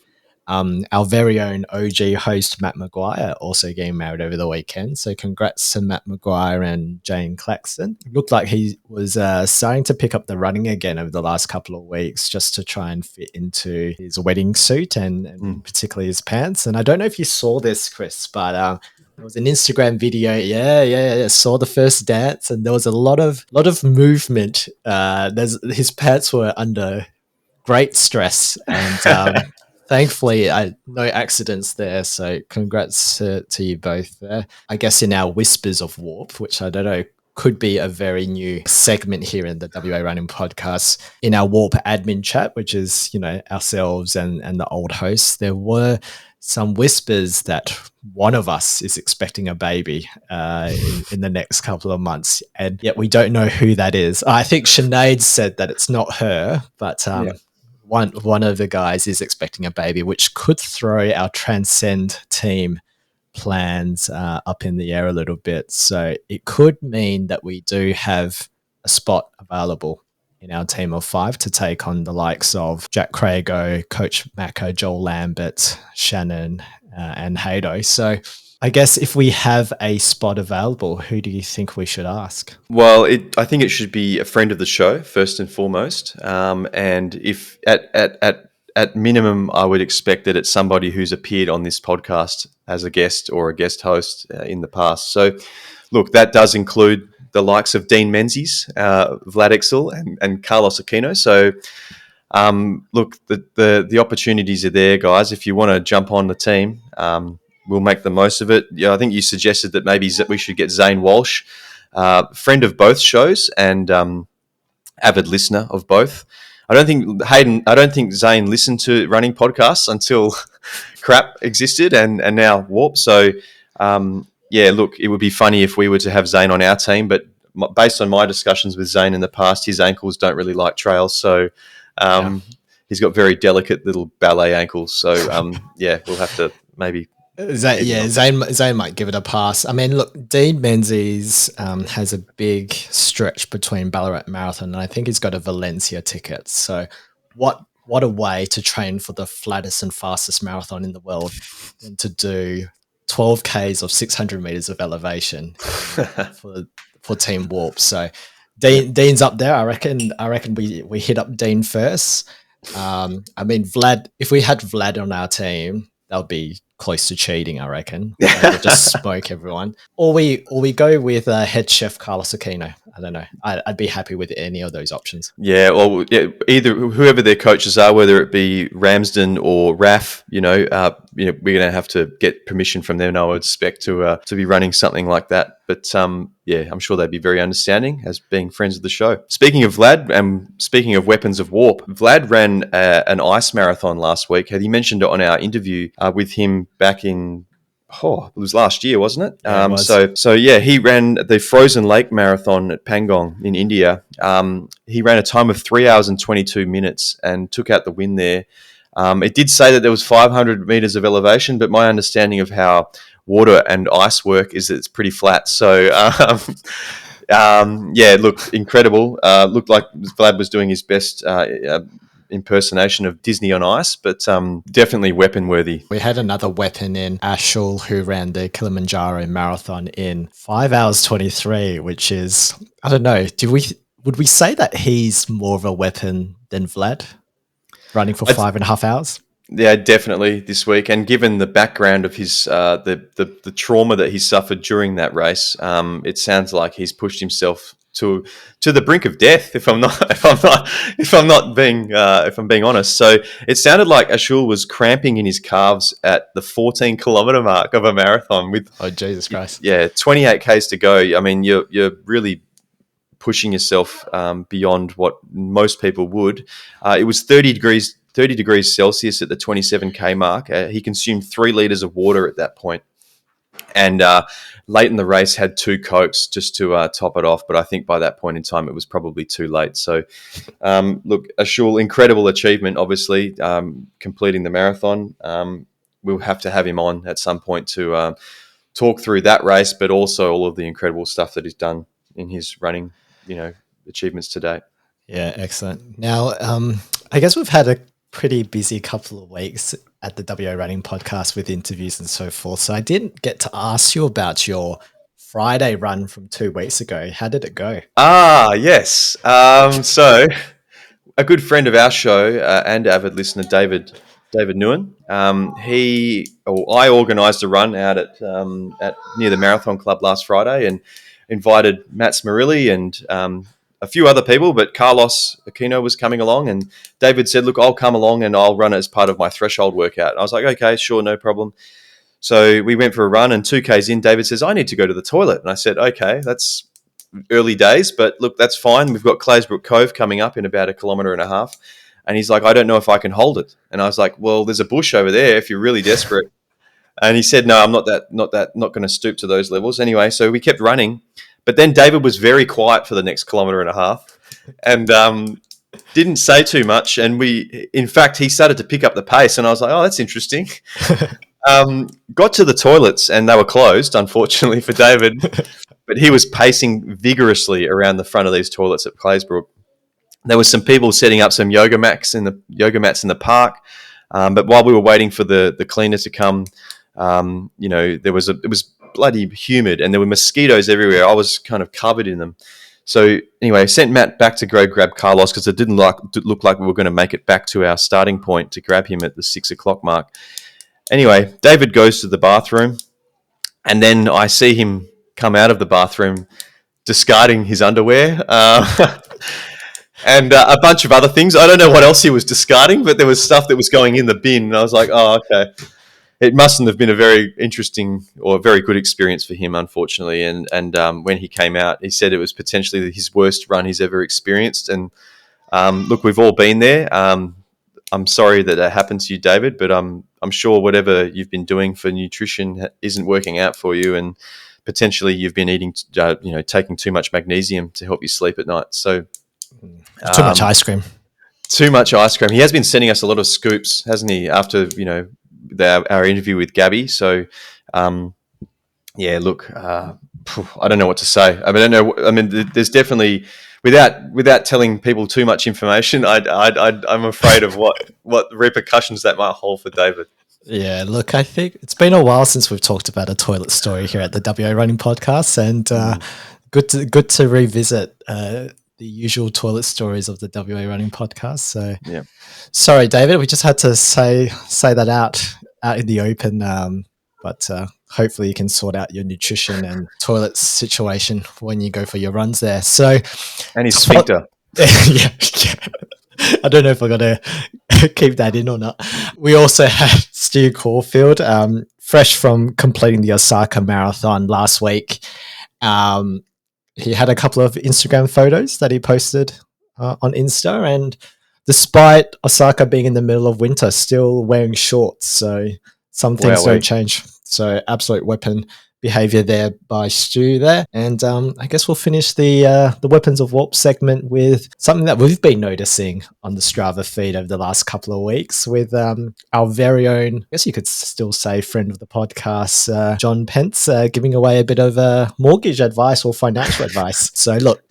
Our very own OG host, Matt Maguire, also getting married over the weekend. So congrats to Matt Maguire and Jane Claxton. It looked like he was starting to pick up the running again over the last couple of weeks just to try and fit into his wedding suit and particularly his pants. And I don't know if you saw this, Chris, but there was an Instagram video. Yeah. Saw the first dance, and there was a lot of movement. His pants were under great stress, and thankfully, no accidents there. So congrats to you both there. I guess in our Whispers of Warp, which I don't know, could be a very new segment here in the WA Running Podcast. In our Warp admin chat, which is, ourselves and the old hosts, there were some whispers that one of us is expecting a baby in the next couple of months. And yet we don't know who that is. I think Sinead said that it's not her, but one of the guys is expecting a baby, which could throw our Transcend team plans up in the air a little bit. So it could mean that we do have a spot available in our team of 5 to take on the likes of Jack Crago, Coach Macca, Joel Lambert, Shannon, and Haydo. So I guess if we have a spot available, who do you think we should ask? Well, I think it should be a friend of the show first and foremost, and if at minimum, I would expect that it's somebody who's appeared on this podcast as a guest or a guest host in the past. So, look, that does include the likes of Dean Menzies, Vlad Exel, and Carlos Aquino. So, look, the opportunities are there, guys. If you want to jump on the team, we'll make the most of it. Yeah, I think you suggested that maybe we should get Zane Walsh, friend of both shows and avid listener of both. I don't think Zane listened to running podcasts until crap existed and now Warp. So, look, it would be funny if we were to have Zane on our team, but based on my discussions with Zane in the past, his ankles don't really like trails. So, he's got very delicate little ballet ankles. So, we'll have to maybe... Zane might give it a pass. I mean, look, Dean Menzies has a big stretch between Ballarat Marathon, and I think he's got a Valencia ticket. So what a way to train for the flattest and fastest marathon in the world than to do 12 Ks of 600 meters of elevation for Team Warp. So Dean's up there. I reckon we hit up Dean first. I mean, Vlad, if we had Vlad on our team, that would be close to cheating, I reckon. We'll just smoke everyone. Or we go with head chef Carlos Aquino. I don't know. I'd be happy with any of those options. Yeah, well, either whoever their coaches are, whether it be Ramsden or Raf, we're going to have to get permission from them, I would expect, to be running something like that. But I'm sure they'd be very understanding as being friends of the show. Speaking of Vlad, and speaking of weapons of warp, Vlad ran an ice marathon last week. Had he mentioned it on our interview with him back in, it was last year, wasn't it? Yeah, it was. So yeah, he ran the Frozen Lake Marathon at Pangong in India. He ran a time of 3 hours and 22 minutes and took out the win there. It did say that there was 500 meters of elevation, but my understanding of how water and ice work is that it's pretty flat. So yeah, it looked incredible. Looked like Vlad was doing his best impersonation of Disney on ice, but definitely weapon worthy. We had another weapon in Ashul who ran the Kilimanjaro marathon in 5 hours 23, which is, I don't know, would we say that he's more of a weapon than Vlad, running for 5.5 hours? Yeah, definitely this week. And given the background of his the trauma that he suffered during that race, it sounds like he's pushed himself to the brink of death. If I'm being honest, so it sounded like Ashul was cramping in his calves at the 14 kilometer mark of a marathon with Jesus Christ, 28 k's to go. I mean, you're really pushing yourself beyond what most people would. It was 30 degrees Celsius at the 27k mark. He consumed 3 liters of water at that point. And late in the race had 2 Cokes just to top it off. But I think by that point in time, it was probably too late. So, look, Ashul, incredible achievement, obviously, completing the marathon. We'll have to have him on at some point to talk through that race, but also all of the incredible stuff that he's done in his running, achievements to date. Yeah, excellent. Now, I guess we've had a pretty busy couple of weeks at the WA Running Podcast with interviews and so forth. So I didn't get to ask you about your Friday run from 2 weeks ago. How did it go? Yes. So a good friend of our show and avid listener, David Nguyen, I organised a run out at near the Marathon Club last Friday and invited Matt Maguire and a few other people, but Carlos Aquino was coming along, and David said, look, I'll come along and I'll run it as part of my threshold workout. And I was like, okay, sure, no problem. So we went for a run, and 2Ks in, David says, I need to go to the toilet. And I said, okay, that's early days, but look, that's fine. We've got Claysbrook Cove coming up in about 1.5 kilometres. And he's like, I don't know if I can hold it. And I was like, well, there's a bush over there if you're really desperate. And he said, no, I'm not going to stoop to those levels. Anyway, so we kept running. But then David was very quiet for the next 1.5 kilometres and didn't say too much. And in fact, he started to pick up the pace. And I was like, oh, that's interesting. Got to the toilets and they were closed, unfortunately for David. But he was pacing vigorously around the front of these toilets at Claysbrook. There was some people setting up some yoga mats in the park. But while we were waiting for the cleaner to come, it was bloody humid and there were mosquitoes everywhere. I was kind of covered in them. So anyway, I sent Matt back to go grab Carlos because it didn't look like we were going to make it back to our starting point to grab him at the 6 o'clock mark. Anyway, David goes to the bathroom and then I see him come out of the bathroom discarding his underwear and a bunch of other things. I don't know what else he was discarding, but there was stuff that was going in the bin. And I was like, oh, okay. It mustn't have been a very interesting or a very good experience for him, unfortunately. And when he came out, he said it was potentially his worst run he's ever experienced. And look, we've all been there. I'm sorry that happened to you, David, but I'm sure whatever you've been doing for nutrition isn't working out for you, and potentially you've been eating, taking too much magnesium to help you sleep at night. So too much ice cream. Too much ice cream. He has been sending us a lot of scoops, hasn't he? After our interview with Gabby. So, look, I don't know what to say. There's definitely without telling people too much information. I'm afraid of what repercussions that might hold for David. Yeah, look, I think it's been a while since we've talked about a toilet story here at the WA Running Podcast, and good to revisit the usual toilet stories of the WA Running Podcast. So, yeah, sorry, David, we just had to say that out in the open. But hopefully, you can sort out your nutrition and toilet situation when you go for your runs there. So, and his sphincter. Yeah. I don't know if I got to keep that in or not. We also had Stu Caulfield, fresh from completing the Osaka Marathon last week. He had a couple of Instagram photos that he posted on Insta, and despite Osaka being in the middle of winter, still wearing shorts. So some things don't change. So absolute weapon behavior there by Stu there. And I guess we'll finish the Weapons of Warp segment with something that we've been noticing on the Strava feed over the last couple of weeks with our very own, I guess you could still say friend of the podcast, John Pence, giving away a bit of mortgage advice or financial advice. So look,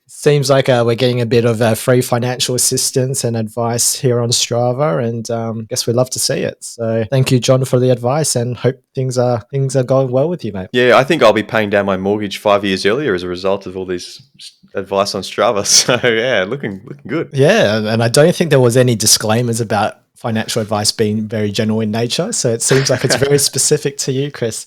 seems like we're getting a bit of free financial assistance and advice here on Strava, and I guess we'd love to see it. So thank you, John, for the advice, and hope things are going well with you, mate. Yeah, I think I'll be paying down my mortgage 5 years earlier as a result of all this advice on Strava. So yeah, looking good. Yeah, and I don't think there was any disclaimers about financial advice being very general in nature. So it seems like it's very specific to you, Chris.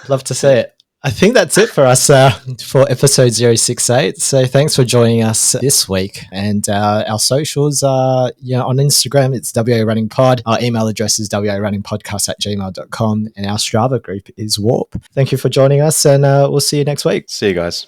Love to see it. I think that's it for us for episode 068. So thanks for joining us this week. And our socials are on Instagram, it's WA Running Pod. Our email address is warunningpodcast@gmail.com. And our Strava group is Warp. Thank you for joining us, and we'll see you next week. See you guys.